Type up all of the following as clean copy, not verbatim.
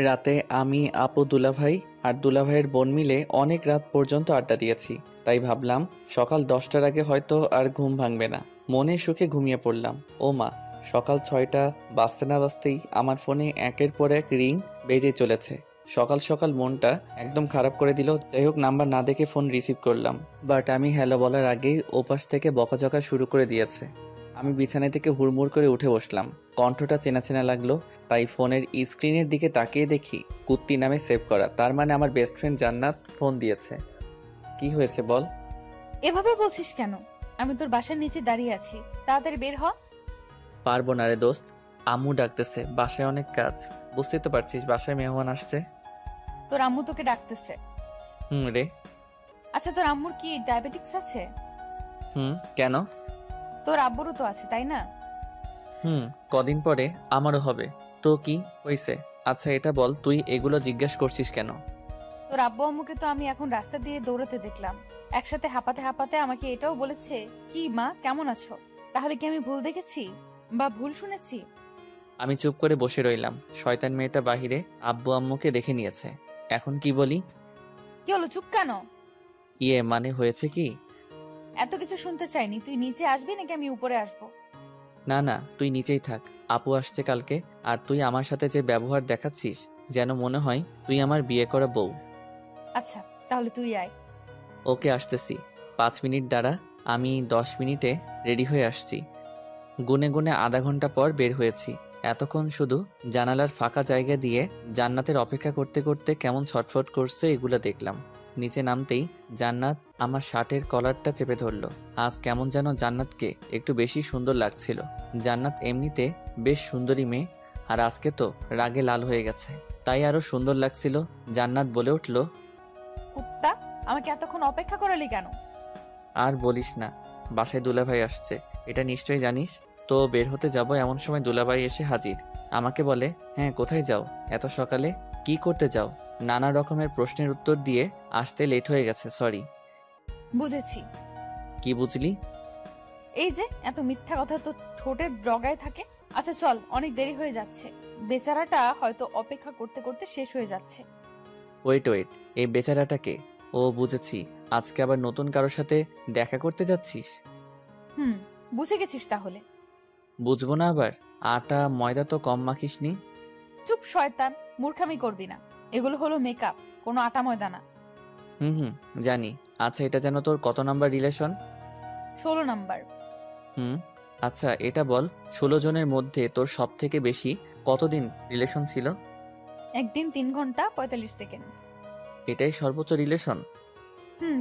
রাতে আমি, আপু, দুলাভাই আর দুলাভাইয়ের বোন মিলে অনেক রাত পর্যন্ত আড্ডা দিয়েছি। তাই ভাবলাম সকাল 10টার আগে হয়তো আর ঘুম ভাঙবে না। মনে সুখে ঘুমিয়ে পড়লাম। ও মা, সকাল 6টা বাজতে না বাজতেই আমার ফোনে একের পর এক রিং বেজে চলেছে। সকাল সকাল মনটা একদম খারাপ করে দিল। যাই হোক, নাম্বার না দেখে ফোন রিসিভ করলাম, বাট আমি হ্যালো বলার আগেই ওপাশ থেকে বকাঝকা শুরু করে দিয়েছে। আমি বিছানা থেকে হুড়মুড় করে উঠে বসলাম। কণ্ঠটা চেনা চেনা লাগলো, তাই ফোনের স্ক্রিনের দিকে তাকিয়ে দেখি কুত্তি নামে সেভ করা। তার মানে আমার বেস্ট ফ্রেন্ড জান্নাত ফোন দিয়েছে। কি হয়েছে বল? এভাবে বলছিস কেন? আমি তোর বাসার নিচে দাঁড়িয়ে আছি, তাড়াতাড়ি বের হ। পারবো না রে দোস্ত, আম্মু ডাকতেছে, বাসায় অনেক কাজ। বুঝতেই তো পারছিস, বাসায় মেহমান আসছে। তোর আম্মু তোকে ডাকতেছে। রে। আচ্ছা, তোর আম্মুর কি ডায়াবেটিক্স আছে? কেন? তোর আব্বুরও তো আছে, তাই না? কদিন পরে আমারও হবে। তো কি হইছে? আচ্ছা এটা বল, তুই এগুলো জিজ্ঞেস করছিস কেন? তোর আব্বু আম্মুকে তো আমি এখন রাস্তা দিয়ে দৌড়াতে দেখলাম, একসাথে হাঁপাতে হাঁপাতে আমাকে এটাও বলেছে, কি মা কেমন আছো? তাহলে কি আমি ভুল দেখেছি বা ভুল শুনেছি? আমি চুপ করে বসে রইলাম। শয়তান মেয়েটা বাহিরে আব্বু আম্মুকে দেখে নিয়েছে। এখন কি বলি? কি হলো, চুপ কেন? মানে হয়েছে কি? এত কিছু শুনতে চাইনি, তুই নিচে আসবি নাকি আমি উপরে আসবো? না না, তুই নিচেই থাক। আপু আসছে কালকে, আর তুই আমার সাথে যে ব্যবহার দেখাচ্ছিস, যেন মনে হয় তুই আমার বিয়ে করা বউ। আচ্ছা, তাহলে তুই আয়। ওকে, আসতেছি। 5 মিনিট দাঁড়া, আমি 10 মিনিটে রেডি হয়ে আসছি। গুনে গুনে আধা ঘন্টা পর বের হয়েছি। এতক্ষণ শুধু জানালার ফাঁকা জায়গা দিয়ে জান্নাতের অপেক্ষা করতে করতে কেমন ছটফট করছে এগুলো দেখলাম। নিচে নামতেই জান্নাত আমার শার্টের কলারটা চেপে ধরলো। আজ কেমন যেন জান্নাতকে একটু বেশি সুন্দর লাগছিল। জান্নাত এমনিতে বেশ সুন্দরী মেয়ে, আর আজকে তো রাগে লাল হয়ে গেছে, তাই আরো সুন্দর লাগছিল। জান্নাত বলে উঠল, কুত্তা, আমাকে এতক্ষণ অপেক্ষা করালি কেন? আর বলিস না, বাসায় দুলাভাই আসছে, এটা নিশ্চয়ই জানিস। তো বের হতে যাব, এমন সময় দুলাভাই এসে হাজির। আমাকে বলে, হ্যাঁ কোথায় যাও এত সকালে? কি করতে যাও? নানা রকমের প্রশ্নের উত্তর দিয়ে আসতে লেট হয়ে গেছে, সরি। বুঝেছি। কি বুঝলি? এই যে এত মিথ্যা কথা তো ঠোঁটের ডগায় থাকে। আচ্ছা চল, অনেক দেরি হয়ে যাচ্ছে। বেচারাটা হয়তো অপেক্ষা করতে করতে শেষ হয়ে যাচ্ছে। ওয়েট ওয়েট, এই বেচারাটাকে? ও বুঝেছি, আজকে আবার নতুন কারোর সাথে দেখা করতে যাচ্ছিস। হুম, বুঝে গেছিস তাহলে। বুঝবো না আবার? আটা ময়দা তো কম মাখিসনি। চুপ শয়তান, মূর্খামি করবি না। এগুলো হলো মেকআপ, কোনো আটা ময়দা না। হুম, জানি। আচ্ছা এটা যেন তোর কত নাম্বার রিলেশন? 16 নাম্বার। হুম, আচ্ছা এটা বল, 16 জনের মধ্যে তোর সব থেকে বেশি কতদিন রিলেশন ছিল? একদিন 3 ঘন্টা 45 সেকেন্ড। এটাই সর্বোচ্চ রিলেশন?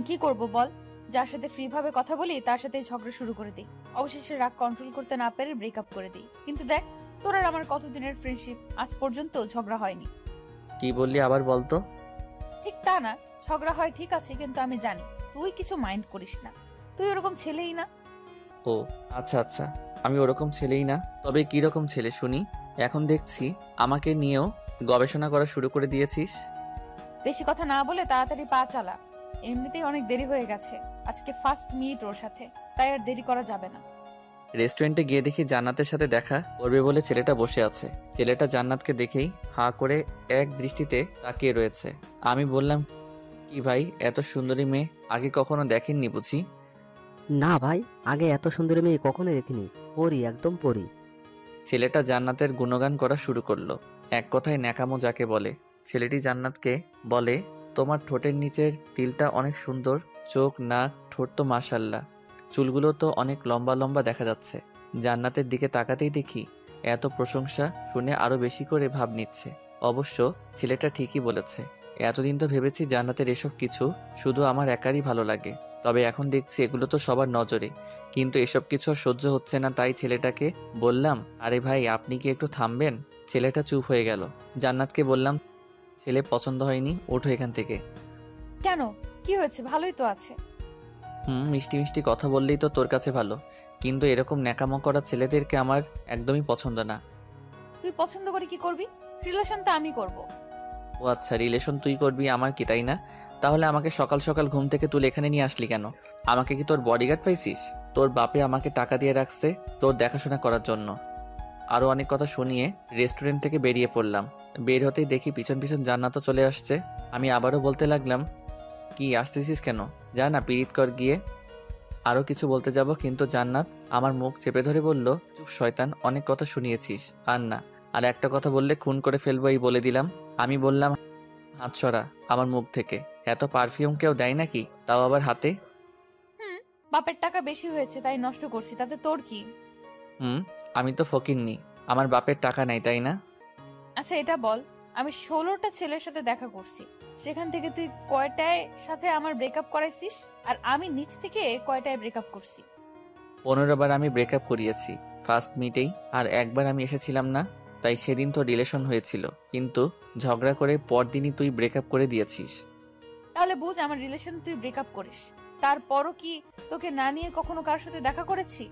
কি করব বল? যার সাথে ফ্রি ভাবে কথা বলি তার সাথে ঝগড়া শুরু করে দিই। অবশেষে রাগ কন্ট্রোল করতে না পেরে ব্রেকআপ করে দিই। কিন্তু দেখ, তোর আর আমার কতদিনের ফ্রেন্ডশিপ, আজ পর্যন্ত ঝগড়া হয়নি। কি বললি আবার বলতো? ঠিক তা না, ঝগড়া হয় ঠিক আছে, কিন্তু আমি জানি তুই কিছু মাইন্ড করিস না। তুই ওরকম ছেলেই না। ও আচ্ছা আচ্ছা, আমি ওরকম ছেলেই না, তবে কি রকম ছেলে শুনি? এখন দেখছি আমাকে নিয়েও গবেষণা করা শুরু করে দিয়েছিস। বেশি কথা না বলে তাড়াতাড়ি পা চালা। এমনিতেই অনেক দেরি হয়ে গেছে, আজকে ফার্স্ট মিট ওর সাথে, তাই আর দেরি করা যাবে না। রেস্টুরেন্টে গিয়ে দেখি জান্নাতের সাথে দেখা করবে বলে ছেলেটা বসে আছে। ছেলেটা জান্নাতকে দেখেই হাঁ করে এক দৃষ্টিতে তাকিয়ে রয়েছে। আমি বললাম, কি ভাই, এত সুন্দরী মেয়ে আগে কখনো দেখেননি বুঝি? না ভাই, আগে এত সুন্দরী মেয়ে কখনো দেখিনি। পরি, একদম পরি। ছেলেটা জান্নাতের গুণগান করা শুরু করলো। এক কথায় ন্যাকামো যাকে বলে। ছেলেটি জান্নাতকে বলে, তোমার ঠোঁটের নিচের তিলটা অনেক সুন্দর, চোখ নাক ঠোঁট তো মাশাল্লাহ, চুলগুলো তো অনেক লম্বা লম্বা দেখা যাচ্ছে। জান্নাতের দিকে তাকাতেই দেখি এত প্রশংসা শুনে আরো বেশি করে ভাব নিচ্ছে। অবশ্য ছেলেটা ঠিকই বলেছে। এতদিন তো ভেবেছি জান্নাতের এসব কিছু শুধু আমার একারই ভালো লাগে, তবে এখন দেখছি এগুলো তো সবার নজরে। কিন্তু এসব কিছু আর সহ্য হচ্ছে না, তাই ছেলেটাকে বললাম, আরে ভাই আপনি কি একটু থামবেন? ছেলেটা চুপ হয়ে গেল। জান্নাতকে বললাম, ছেলে পছন্দ হয়নি, ওঠো এখান থেকে। কেন, কি হয়েছে? ভালোই তো আছে। মিষ্টি মিষ্টি কথা বললেই তো তোর কাছে ভালো, কিন্তু এরকম ন্যাকামো করা ছেলেদেরকে আমার একদমই পছন্দ না। তুই পছন্দ করে কি করবি? রিলেশন তো আমি করব। ও আচ্ছা, রিলেশন তুই করবি, আমার কি তাই না? তাহলে আমাকে সকাল সকাল ঘুম থেকে তুলে এখানে নিয়ে আসলি কেন? আমাকে কি তোর বডিগার্ড পাইছিস? তোর বাপে আমাকে টাকা দিয়ে রাখছে তোর দেখাশোনা করার জন্য। আরও অনেক কথা শুনিয়ে রেস্টুরেন্ট থেকে বেরিয়ে পড়লাম। বের হতেই দেখি পিছন পিছন জান্নাতও চলে আসছে। আমি আবারও বলতে লাগলাম, কি আসতেছিস কেন? যা না পিরিত কর গিয়ে। আরও কিছু বলতে যাব কিন্তু জান্নাত আমার মুখ চেপে ধরে বলল, চুপ শয়তান, অনেক কথা শুনিয়েছিস, আর না, আর একটা কথা বললে খুন করে ফেলবো এই বলে দিলাম। আমি বললাম, হাত সরা আমার মুখ থেকে, এত পারফিউম কেউ দেয় নাকি, তাও আবার হাতে? হুম, বাপের টাকা বেশি হয়েছে তাই নষ্ট করছি, তাতে তোর কি? হুম, আমি তো ফকিন্নি, আমার বাপের টাকা নাই তাই না? আচ্ছা এটা বল, আমি 16টা ছেলের সাথে দেখা করছি, সেখান থেকে তুই কয়টায় সাথে আমার ব্রেকআপ করাইছিস? আর আমি নিচ থেকে কয়টায় ব্রেকআপ করছি? 15 বার আমি ব্রেকআপ করিয়েছি ফার্স্ট মিটেই, আর একবার আমি এসেছিলাম না, তাই সেদিন তো রিলেশন হয়েছিল, কিন্তু ঝগড়া করে পরদিনই তুই ব্রেকআপ করে দিয়েছিস। তাহলে বুঝ আমার রিলেশন তুই ব্রেকআপ করিস, তারপরও কি তোকে না নিয়ে কখনো কার সাথে দেখা করেছি?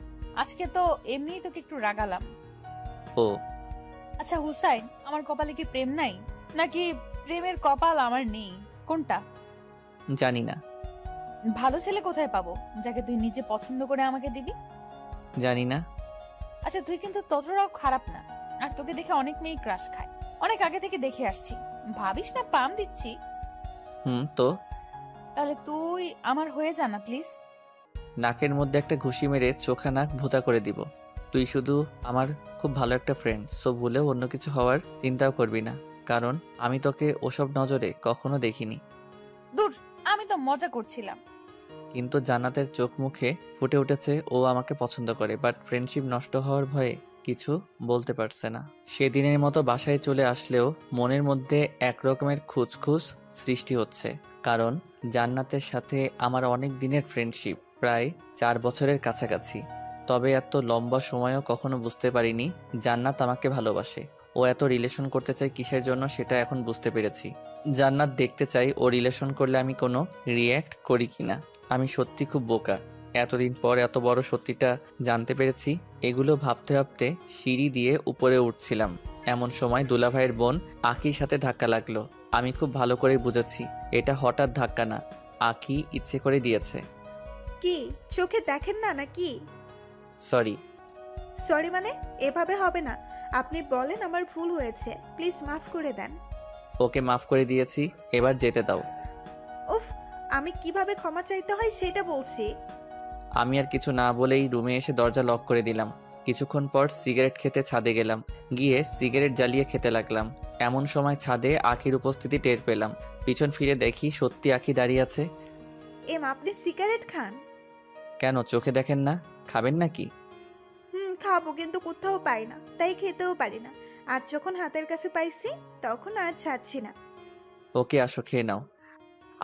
আজকে তো এমনিই তোকে একটু রাগালাম। ও, আচ্ছা হুসাইন, আমার কপালে কি প্রেম নাই, নাকি প্রেমের কপাল আমার নেই, কোনটা? জানি না। ভালো ছেলে কোথায় পাবো যাকে তুই নিজে পছন্দ করে আমাকে দিবি? জানি না। আচ্ছা তুই কিন্তু ততটাও খারাপ না, আর তোকে দেখে অনেক মেয়ে ক্রাশ খায়, অনেক আগে থেকে দেখে আসছি, ভাবিস না পাম দিচ্ছি? তো তাহলে তুই আমার হয়ে যা না প্লিজ। নাকের মধ্যে একটা ঘুষি মেরে চোখা নাক ভোঁতা করে দিব। তুই শুধু আমার খুব ভালো একটা ফ্রেন্ড, সো ভুলেও অন্য কিছু হওয়ার চিন্তাও করবি না, কারণ আমি তোকে ওসব নজরে কখনো দেখিনি। দূর, আমি তো মজা করছিলাম। কিন্তু জান্নাতের চোখ মুখে ফুটে উঠেছে ও আমাকে পছন্দ করে, বাট ফ্রেন্ডশিপ নষ্ট হওয়ার ভয়ে কিছু বলতে পারছে না। সেদিনের মতো বাসায় চলে আসলেও মনের মধ্যে একরকমের খুঁতখুঁত সৃষ্টি হচ্ছে, কারণ জান্নাতের সাথে আমার অনেক দিনের ফ্রেন্ডশিপ, প্রায় 4 বছরের কাছাকাছি। তবে এত লম্বা সময়ও কখনো বুঝতে পারিনি জান্নাত আমাকে ভালোবাসে। ও এত রিলেশন করতে চায় কিসের জন্য সেটা এখন বুঝতে পেরেছি। জান্নাত দেখতে চাই ও রিলেশন করলে আমি কোনো রিয়্যাক্ট করি কিনা। আমি সত্যি খুব বোকা, এতদিন পর এত বড় সত্যিটা জানতে পেরেছি। এগুলো ভাবতে ভাবতে সিঁড়ি দিয়ে উপরে উঠছিলাম, এমন সময় দুলাভাইয়ের বোন আকির সাথে ধাক্কা লাগলো। আমি খুব ভালো করেই বুঝেছি এটা হঠাৎ ধাক্কা না, আকি ইচ্ছে করে দিয়েছে। কি চোখে দেখেন না নাকি? সরি। সরি মানে? এভাবে হবে না। আপনি বলেন আমার ভুল হয়েছে, প্লিজ মাফ করে দেন। ওকে মাফ করে দিয়েছি, এবার যেতে দাও। উফ, আমি কিভাবে ক্ষমা চাইতে হয় সেটা বলছি। আমি আর কিছু না বলেই রুমে এসে দরজা লক করে দিলাম। কিছুক্ষণ পর সিগারেট খেতে ছাদে গেলাম, গিয়ে সিগারেট জ্বালিয়ে খেতে লাগলাম। এমন সময় ছাদে আখির উপস্থিতি টের পেলাম। পিছন ফিরে দেখি সত্যি আখি দাঁড়িয়ে আছে। আপনি সিগারেট খান? কেন, চোখে দেখেন না? খাবেন নাকি? খাবো, কিন্তু কোথাও পাই না, তাই খেতেও পারি না। আর যখন হাতের কাছে পাইছি তখন আর ছাড়ছি না। ওকে আসো, খেয়ে নাও।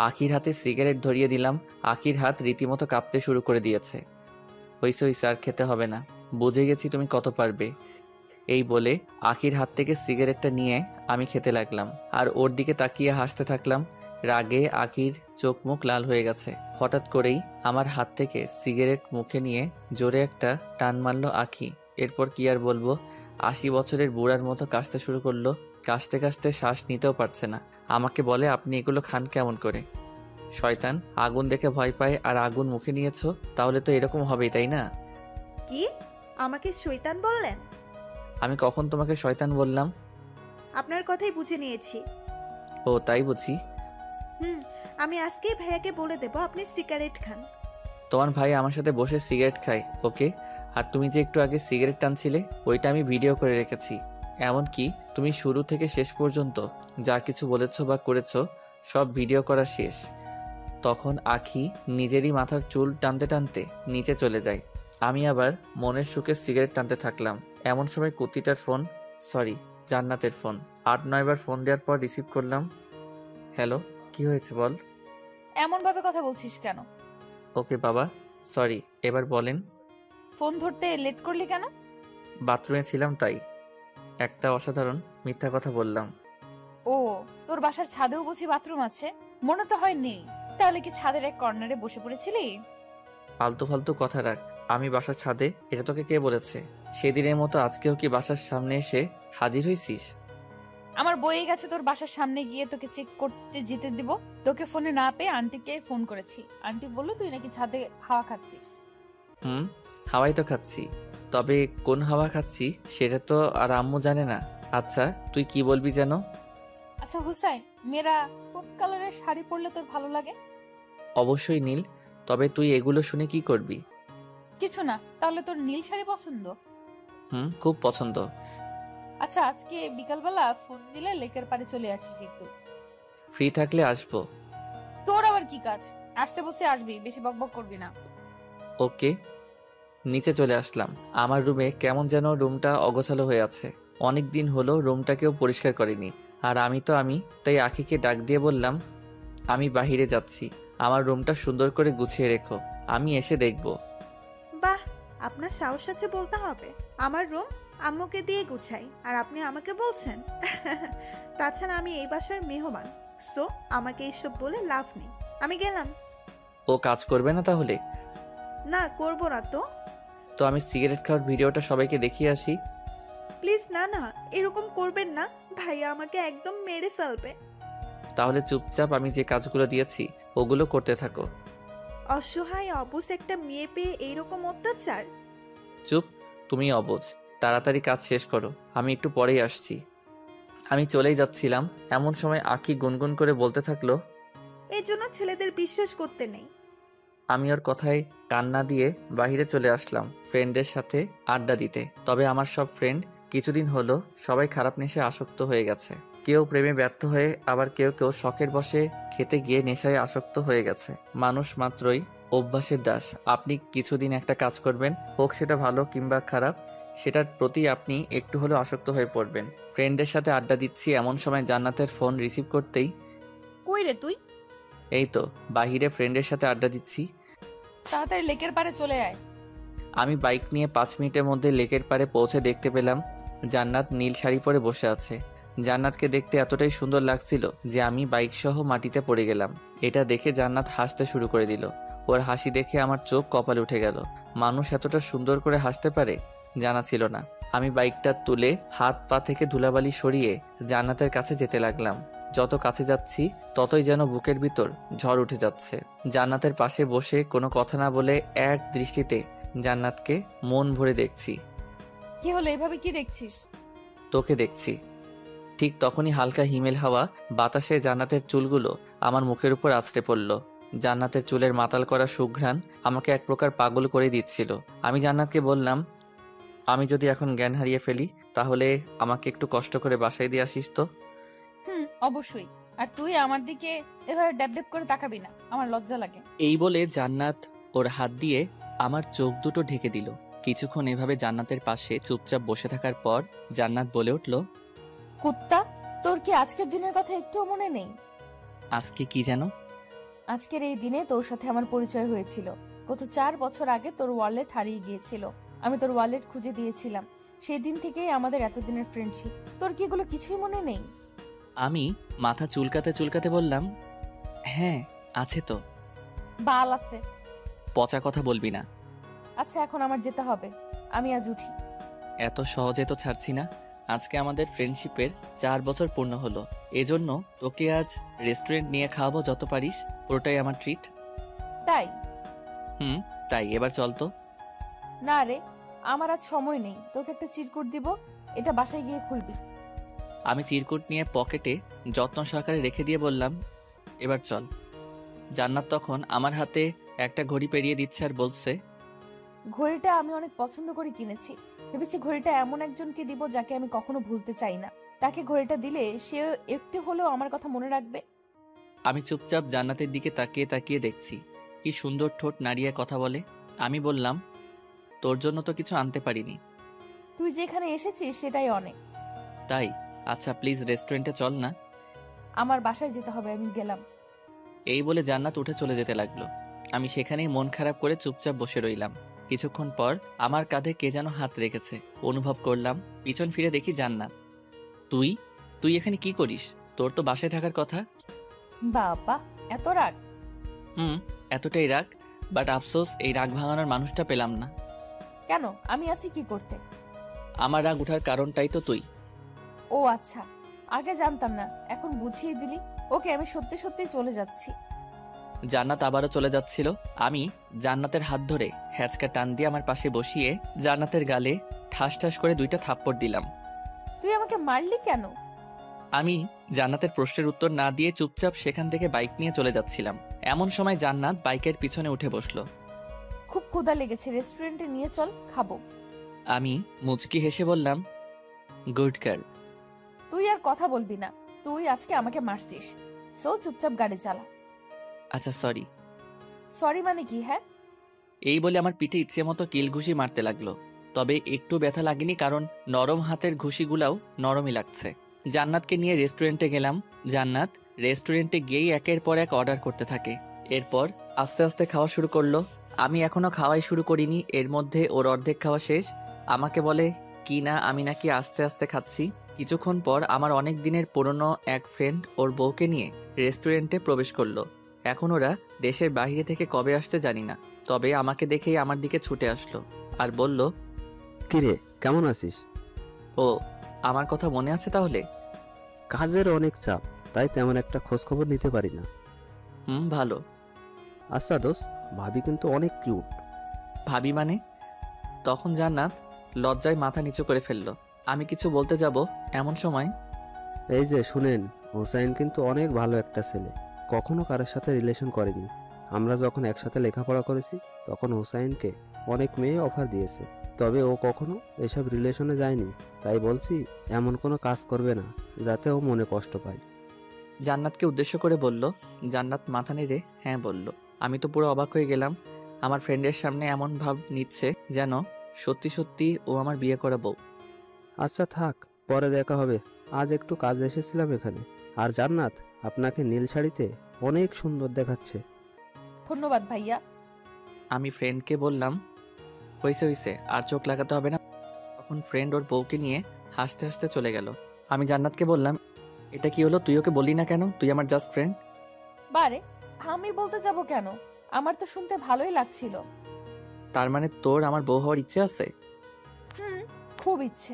আখির হাতে সিগারেট ধরিয়ে দিলাম। আখির হাত রীতিমতো কাঁপতে শুরু করে দিয়েছে। হইছে হইছে, আর খেতে হবে না, বুঝে গেছি তুমি কত পারবে। এই বলে আখির হাত থেকে সিগারেটটা নিয়ে আমি খেতে লাগলাম, আর ওর দিকে তাকিয়ে হাসতে থাকলাম। রাগে আখির চোখ মুখ লাল হয়ে গেছে। হঠাৎ করেই আমার হাত থেকে সিগারেট মুখে নিয়ে জোরে একটা টান মারল আখি। এরপর কি আর বলবো, 80 বছরের বুড়ার মতো কাশতে শুরু করলো। কাশতে কাশতে শ্বাস নিতেও পারছে না। আমাকে বলে, আপনি এগুলো খান কেমন করে? শয়তান, আগুন দেখে ভয় পায় আর আগুন মুখে নিয়েছো, তাহলে তো এরকম হবেই তাই না? কি? আমাকে শয়তান বললেন? আমি কখন তোমাকে শয়তান বললাম? আপনার কথাই বুঝে নিয়েছি। ও তাই বুঝি। আমি আজকেই ভাইয়াকে বলে দেব আপনি সিগারেট খান। তোমার ভাই আমার সাথে বসে সিগারেট খায়, ওকে? আর তুমি যে একটু আগে সিগারেট টানছিলে, ওইটা আমি ভিডিও করে রেখেছি। এমনকি তুমি শুরু থেকে শেষ পর্যন্ত যা কিছু বলেছো বা করেছো সব ভিডিও করা শেষ। তখন আখি নিজেরই মাথার চুল টানতে টানতে নিচে চলে যায়। আমি আবার মনের সুখে সিগারেট টানতে থাকলাম। এমন সময় কুতিটার ফোন, সরি জান্নাতের ফোন। 8-9 বার ফোন দেওয়ার পর রিসিভ করলাম। হ্যালো, কি হয়েছে বল? এমন ভাবে কথা বলছিস কেন? ওকে বাবা, সরি। এবার বলেন। ফোন ধরতে লেট করলি কেন? বাথরুমে ছিলাম তাই। একটা অসাধারণ মিথ্যা কথা বললাম। ও, তোর বাসার ছাদেও বুঝি বাথরুম আছে? মনে তো হয় নেই। তাহলে কি ছাদের এক কর্নারে বসে পড়েছিলি? ফালতু ফালতু কথা রাখ। আমি বাসার ছাদে, এটা তোকে কে বলেছে? সেদিনের মতো আজকেও কি বাসার সামনে এসে হাজির হইছিস? আমার বইয়ে গেছে তোর বাসার সামনে গিয়ে তোকে চেক করতে যেতে দিব। তোকে ফোনে না পেয়ে আন্টিকে ফোন করেছি, আন্টি বললো তুই নাকি ছাদে হাওয়া খাচ্ছিস। হাওয়াই তো খাচ্ছি। তবে কোন হাওয়া খাচ্ছি সেটা তো আর আম্মু জানে না। আচ্ছা তুই কি বলবি যেন? আচ্ছা হুসাইন, মেয়েরা কোন কালারের শাড়ি পরলে তোর ভালো লাগে? অবশ্যই নীল। তবে তুই এগুলো শুনে কি করবি? কিছু না, তাহলে তোর নীল শাড়ি পছন্দ? খুব পছন্দ। আচ্ছা আজকে বিকালবেলা ফোন দিলে লেকের পাড়ে চলে আসিস একটু। ফ্রি থাকলে আসবো। তোর আবার কি কাজ? আসতে বসে আসবি, বেশি বকবক করবি না। ওকে। নিচে চলে আসলাম। আমার রুমে কেমন যেন রুমটা অগোছালো হয়ে আছে। অনেক দিন হলো রুমটাকেও পরিষ্কার করিনি। আর আমি তাই আখিকে ডাক দিয়ে বললাম, আমি বাহিরে যাচ্ছি, আমার রুমটা সুন্দর করে গুছিয়ে রেখো, আমি এসে দেখব। বাহ, আপনার সাহস আছে বলতে হবে। আমার রুম আম্মুকে দিয়ে গুছাই আর আপনি আমাকে বলছেন? তাছাড়া আমি এই বাসার মেহমান, সো আমাকে এইসব বলে লাভ নেই। আমি গেলাম। ও কাজ করবে না তাহলে? না, করবো না তো। তো আমি সিগারেট খাওয়ার ভিডিওটা সবাইকে দেখিয়ে আসি। প্লিজ না না, এরকম করবেন না। ভাইয়া আমাকে একদম মেরে ফেলবে। তাহলে চুপচাপ আমি যে কাজগুলো দিয়েছি ওগুলো করতে থাকো। অসহায় অবশ একটা মেয়ে পেয়ে এইরকম অত্যাচার। চুপ, তুমি অবুঝ। তাড়াতাড়ি কাজ শেষ করো, আমি একটু পরেই আসছি। আমি চলেই যাচ্ছিলাম, এমন সময় আঁখি গুনগুন করে বলতে থাকলো, এর জন্য ছেলেদের বিশ্বাস করতে নেই। আমি ওর কথায় কান না দিয়ে বাইরে চলে আসলাম ফ্রেন্ডদের সাথে আড্ডা দিতে। তবে আমার সব ফ্রেন্ড কিছুদিন হলো সবাই খারাপ নেশায় আসক্ত হয়ে গেছে। কেউ প্রেমে ব্যর্থ হয়ে, আবার কেউ কেউ শখের বশে খেতে গিয়ে নেশায় আসক্ত হয়ে গেছে। মানুষ মাত্রই অভ্যাসের দাস। আপনি কিছুদিন একটা কাজ করবেন, হোক সেটা ভালো কিংবা খারাপ, সেটার প্রতি আপনি একটু হলেও আসক্ত হয়ে পড়বেন। ফ্রেন্ডদের সাথে আড্ডা দিচ্ছি, এমন সময় জান্নাতের ফোন রিসিভ করতেই, কই রে তুই? এই তো বাহিরে ফ্রেন্ডের সাথে আড্ডা দিচ্ছি। তাড়াতাড়ি লেকের পাড়ে চলে আয়। আমি বাইক নিয়ে 5 মিনিটের মধ্যে লেকের পাড়ে পৌঁছে দেখতে পেলাম জান্নাত নীল শাড়ি পরে বসে আছে। জান্নাতকে দেখতে এতটাই সুন্দর লাগছিল যে আমি বাইক সহ মাটিতে পড়ে গেলাম। এটা দেখে জান্নাত হাসতে শুরু করে দিল। ওর হাসি দেখে আমার চোখ কপালে উঠে গেল। মানুষ এতটা সুন্দর করে হাসতে পারে জানা ছিল না। আমি বাইকটা তুলে হাত পা থেকে ধুলাবালি সরিয়ে জান্নাতের কাছে যেতে লাগলাম। যত কাছে যাচ্ছি ততই যেন বুকের ভিতর ঝড় উঠে যাচ্ছে। জান্নাতের পাশে বসে কোনো কথা না বলে এক দৃষ্টিতে জান্নাতকে মন ভরে দেখছি। কি হলো, এভাবে কি দেখছিস? তোকে দেখছি। ঠিক তখনই হালকা হিমেল হাওয়া বাতাসে জান্নাতের চুলগুলো আমার মুখের উপর আছড়ে পড়ল। জান্নাতের চুলের মাতাল করা সুঘ্রাণ আমাকে এক প্রকার পাগল করে দিচ্ছিল। আমি জান্নাতকে বললাম, আমি যদি এখন জ্ঞান হারিয়ে ফেলি তাহলে আমাকে একটু কষ্ট করে বাসায় দিয়ে আসিস তো। অবশ্যই। আর তুই আমার দিকে এভাবে ড্যাব ড্যাব করে তাকাবি না, আমার লজ্জা লাগে। এই বলে জান্নাত ওর হাত দিয়ে আমার চোখ দুটো ঢেকে দিল। কিছুক্ষণ এভাবে জান্নাতের পাশে চুপচাপ বসে থাকার পর জান্নাত বলে উঠল, কুত্তা, তোর কি আজকের দিনের কথা একটুও মনে নেই? আজকে কি যেন? আজকের এই দিনে তোর সাথে আমার পরিচয় হয়েছিল। গত 4 বছর আগে তোর ওয়ালেট হারিয়ে গিয়েছিল, আমি তোর ওয়ালেট খুঁজে দিয়েছিলাম। সেই দিন থেকেই আমাদের এতদিনের ফ্রেন্ডশিপ। তোর কি এগুলো কিছুই মনে নেই? আমি মাথা চুলকাতে চুলকাতে বললাম, হ্যাঁ আছে তো। বাল আছে। পচা কথা বলবি না। আচ্ছা এখন আমার যেতে হবে, আমি আজ উঠি। এত সহজে তো ছাড়ছি না। আজকে আমাদের ফ্রেন্ডশিপের 4 বছর পূর্ণ হলো, এজন্য তোকে আজ রেস্টুরেন্ট নিয়ে খাওয়াবো, যত পারিস পুরোটাই আমার ট্রিট। তাই? তাই এবার চল তো। না রে, আমার আজ সময় নেই। তোকে একটা চিরকুট দিব, এটা বাসায় গিয়ে খুলবি। আমি চিরকুট নিয়ে পকেটে যত্ন সহকারে রেখে দিয়ে বললাম, এবার চল। জান্নাত তখন আমার হাতে একটা ঘড়ি পেরিয়ে দিচ্ছে আর বলছে, ঘড়িটা আমি অনেক পছন্দ করে কিনেছি। ভেবেছি ঘড়িটা এমন একজনকে দিব যাকে আমি কখনো ভুলতে চাই না। তাকে ঘড়িটা দিলে সে একটু হলেও আমার কথা মনে রাখবে। আমি চুপচাপ জান্নাতের দিকে তাকিয়ে তাকিয়ে দেখছি কি সুন্দর ঠোঁট নাড়িয়ে কথা বলে। আমি বললাম, তোর জন্য তো কিছু আনতে পারিনি। তুই যেখানে এসেছিস সেটাই অনেক। তাই? আচ্ছা প্লিজ রেস্টুরেন্টে চল না। আমার বাসায় যেতে হবে, আমি গেলাম। এই বলে জান্নাত উঠে চলে যেতে লাগলো। আমি সেখানেই মন খারাপ করে চুপচাপ বসে রইলাম। কিছুক্ষণ পর আমার কাঁধে কে যেন হাত রেখেছে অনুভব করলাম। পিছন ফিরে দেখি জান্নাত। তুই তুই এখানে কি করিস? তোর তো বাসায় থাকার কথা। বাবা, এত রাগ? এতটাই রাগ, বাট আফসোস এই রাগ ভাঙানোর মানুষটা পেলাম না। কেন, আমি আছি কি করতে? আমার রাগ উঠার কারণটাই তো তুই। ও আচ্ছা, আগে জানতাম না, এখন বুঝিয়ে দিলি। ওকে, আমি সত্যি সত্যি চলে যাচ্ছি। জান্নাত আবারও চলে যাচ্ছিল। আমি জান্নাতের হাত ধরে হ্যাচকা টান দিয়ে আমার পাশে বসিয়ে জান্নাতের গালে ঠাস ঠাস করে 2টা থাপ্পড় দিলাম। তুই আমাকে মারলি কেন? আমি জান্নাতের প্রশ্নের উত্তর না দিয়ে চুপচাপ সেখান থেকে বাইক নিয়ে চলে যাচ্ছিলাম। এমন সময় জান্নাত বাইকের পিছনে উঠে বসলো। খুব ক্ষুধা লেগেছে, রেস্টুরেন্টে নিয়ে চল, খাবো। আমি মুচকি হেসে বললাম, গুড গার্ল। তুই আর কথা বলবি না, তুই আজকে আমাকে মারছিস। সো চুপচাপ গাড়ি চালা। আচ্ছা সরি। সরি মানে কি? হ্যাঁ, এই বলে আমার পিঠে ইচ্ছে মতো কিল ঘুষি মারতে লাগলো। তবে একটু ব্যথা লাগেনি, কারণ নরম হাতের ঘুষিগুলাও নরমই লাগছে। জান্নাতকে নিয়ে রেস্টুরেন্টে গেলাম। জান্নাত রেস্টুরেন্টে গিয়েই একের পর এক অর্ডার করতে থাকে। এরপর আস্তে আস্তে খাওয়া শুরু করলো। আমি এখনো খাওয়াই শুরু করিনি, এর মধ্যে ওর অর্ধেক খাওয়া শেষ। আমাকে বলে কি না আমি নাকি আস্তে আস্তে খাচ্ছি। কিছুক্ষণ পর আমার অনেক দিনের পুরনো এক ফ্রেন্ড ওর বউকে নিয়ে রেস্টুরেন্টে প্রবেশ করলো। এখন ওরা দেশের বাইরে থেকে কবে আসছে জানি না, তবে আমাকে দেখেই আমার দিকে ছুটে আসলো আর বলল, কিরে, কেমন আছিস? ও আমার কথা মনে আছে তাহলে? কাজের অনেক চাপ, তাই তেমন একটা খোঁজ খবর নিতে পারি না। ভালো। আচ্ছা দোস্ত, ভাবি কিন্তু অনেক কিউট। ভাবি মানে? তখন জান্নাত লজ্জায় মাথা নিচু করে ফেললো। আমি কিছু বলতে যাব এমন সময়, এই যে শুনেন, হোসাইন কিন্তু অনেক ভালো একটা ছেলে, কখনো কারোর সাথে রিলেশন করেনি। আমরা যখন একসাথে লেখাপড়া করেছি তখন হোসাইনকে অনেক মেয়ে অফার দিয়েছে, তবে ও কখনো এসব রিলেশনে যায়নি। তাই বলছি, এমন কোনো কাজ করবে না যাতে ও মনে কষ্ট পায়। জান্নাতকে উদ্দেশ্য করে বলল। জান্নাত মাথা নেড়ে হ্যাঁ বলল। আমি তো পুরো অবাক হয়ে গেলাম। আমার ফ্রেন্ডের সামনে এমন ভাব নিচ্ছে যেন সত্যি সত্যি ও আমার বিয়ে করা বউ। আচ্ছা থাক, পরে দেখা হবে, আজ একটু কাজে এসেছিলাম এখানে। আর জান্নাত, আপনাকে নীল শাড়িতে অনেক সুন্দর দেখাচ্ছে। ধন্যবাদ ভাইয়া। আমি ফ্রেন্ডকে বললাম, হয়েছে হয়েছে, আর চোখ লাগাতে হবে না। তখন ফ্রেন্ড ওর বউকে নিয়ে হাসতে হাসতে চলে গেল। আমি জান্নাতকে বললাম, এটা কি হলো? তুই ওকে বলি না কেন তুই আমার জাস্ট ফ্রেন্ড? বারে, আমি বলতে যাব কেন? আমার তো শুনতে ভালোই লাগছিল। তার মানে তোর আমার বউ হওয়ার ইচ্ছে আছে? হুম, খুব ইচ্ছে।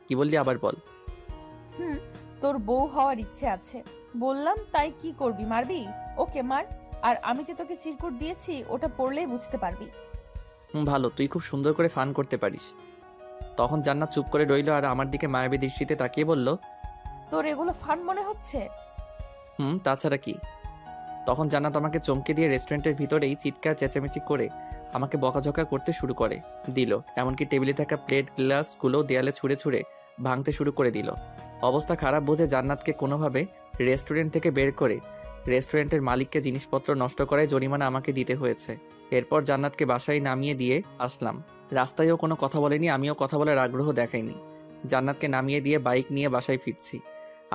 কি বললি আবার বল। হুম, তোর বউ হওয়ার ইচ্ছে আছে বললাম, তাই কি করবি, মারবি? ওকে মার। আর আমি যে তোকে চিরকুট দিয়েছি ওটা পড়লেই বুঝতে পারবি। ভালো, তুই খুব সুন্দর করে ফান করতে পারিস। তখন জান্নাত চুপ করে রইল আর আমার দিকে মায়াবী দৃষ্টিতে তাকিয়ে বলল, তোর এগুলো ফান মনে হচ্ছে? তাছাড়া কি। তখন জান্নাত আমাকে চমকে দিয়ে রেস্টুরেন্টের ভিতরেই চিৎকার চেঁচামেচি করে আমাকে বকাঝকা করতে শুরু করে দিল। এমনকি টেবিলে থাকা প্লেট গ্লাসগুলো দেয়ালে ছুঁড়ে ছুঁড়ে ভাঙতে শুরু করে দিল। অবস্থা খারাপ বুঝে জান্নাতকে কোনোভাবে রেস্টুরেন্ট থেকে বের করে রেস্টুরেন্টের মালিককে জিনিসপত্র নষ্ট করায় জরিমানা আমাকে দিতে হয়েছে। এরপর জান্নাতকে বাসায় নামিয়ে দিয়ে আসলাম। রাস্তায়ও কোনো কথা বলেনি, আমিও কথা বলার আগ্রহ দেখাইনি। জান্নাতকে নামিয়ে দিয়ে বাইক নিয়ে বাসায় ফিরছি।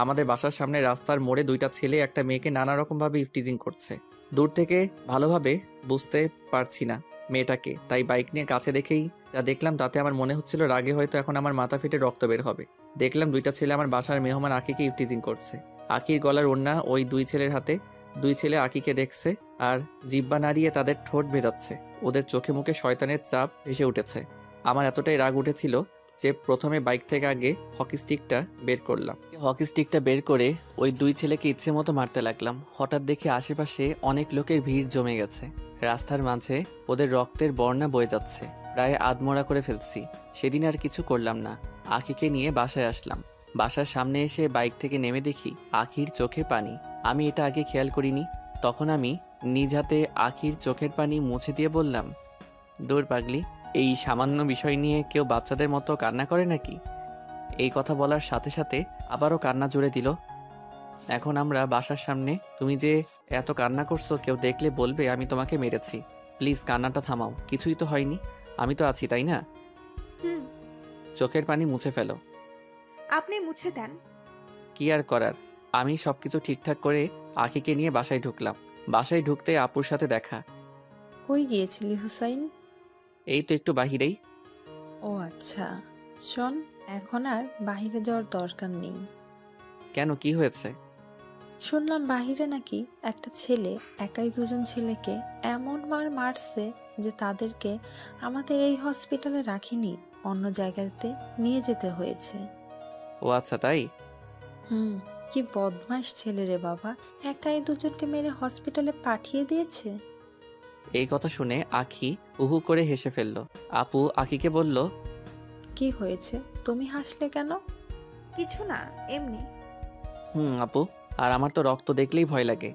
আমাদের বাসার সামনে রাস্তার মোড়ে 2টা ছেলে একটা মেয়েকে নানা রকমভাবে ইফটিজিং করছে। দূর থেকে ভালোভাবে বুঝতে পারছি না মেয়েটাকে, তাই বাইক নিয়ে কাছে দেখেই যা দেখলাম তাতে আমার মনে হচ্ছিল রাগে হয়তো এখন আমার মাথা ফেটে রক্ত বের হবে। দেখলাম 2টা ছেলে আমার বাসার মেহমান আকিকে ইফটিজিং করছে। আকির গলার ওড়না ওই 2 ছেলের হাতে। 2 ছেলে আকিকে দেখছে আর জিহ্বা নাড়িয়ে তাদের ঠোঁট ভেজাচ্ছে। ওদের চোখে মুখে শয়তানের চাপ ভেসে উঠেছে। আমার এতটাই রাগ উঠেছিল যে প্রথমে বাইক থেকে আগে হকি স্টিকটা বের করলাম। হকি স্টিকটা বের করে ওই 2 ছেলেকে ইচ্ছে মতো মারতে লাগলাম। হঠাৎ দেখি আশেপাশে অনেক লোকের ভিড় জমে গেছে। রাস্তার মাঝে ওদের রক্তের বন্যা বয়ে যাচ্ছে। প্রায় আধমরা করে ফেলছি। সেদিন আর কিছু করলাম না। আখিকে নিয়ে বাসায় আসলাম। বাসার সামনে এসে বাইক থেকে নেমে দেখি আখির চোখে পানি। আমি এটা আগে খেয়াল করিনি। তখন আমি নিজ হাতে আখির চোখের পানি মুছে দিয়ে বললাম, দূর পাগলি, এই সামান্য বিষয় নিয়ে কেউ বাচ্চাদের মতো কান্না করে নাকি? এই কথা বলার সাথে সাথে আবারও কান্না জুড়ে দিল। এখন আমরা বাসার সামনে, তুমি যে এত কান্না করছো কেউ দেখলে বলবে আমি তোমাকে মেরেছি। প্লিজ কান্নাটা থামাও, কিছুই তো হয়নি, আমি তো আছি তাই না? হুম, চোখের পানি মুছে ফেলো। আপনি মুছে দেন। কি আর করার, আমি সবকিছু ঠিকঠাক করে আখিকে নিয়ে বাসায় ঢুকলাম। বাসায় ঢুকতে আপুর সাথে দেখা। কই গিয়েছিলি হুসাইন? এই তো একটু বাহিরেই। ও আচ্ছা, শোন, এখন আর বাহিরে যাওয়ার দরকার নেই। কেন, কি হয়েছে? শুনলাম বাহিরে নাকি একটা ছেলে একাই 2জন ছেলেকে এমন মারছে যে তাদেরকে আমাদের এই হসপিটালে রাখিনি, অন্য জায়গাতে নিয়ে যেতে হয়েছে। ও আচ্ছা তাই। কি বদমাইশ ছেলে রে বাবা, একাই দুজনকে মেরে হসপিটালে পাঠিয়ে দিয়েছে। এই কথা শুনে আখি উহু করে হেসে ফেলল। আপু আখিকে বলল, কি হয়েছে, তুমি হাসলে কেন? কিছু না, এমনি। আপু, আর আমার তো রক্ত দেখলেই ভয় লাগে।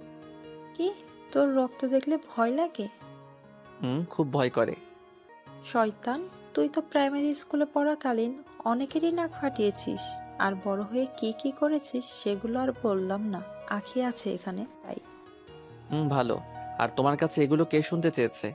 কি, তোর রক্ত দেখলে ভয় লাগে? খুব ভয় করে। শয়তান, তুই তো প্রাইমারি স্কুলে পড়াকালীন অনেকেরই নাক ফাটিয়েছিস, আর বড় হয়ে কি কি করেছিস সেগুলো আর বললাম না, আখি আছে এখানে তাই। ভালো। আর তোমার কাছে এগুলো কে শুনতে চেয়েছে?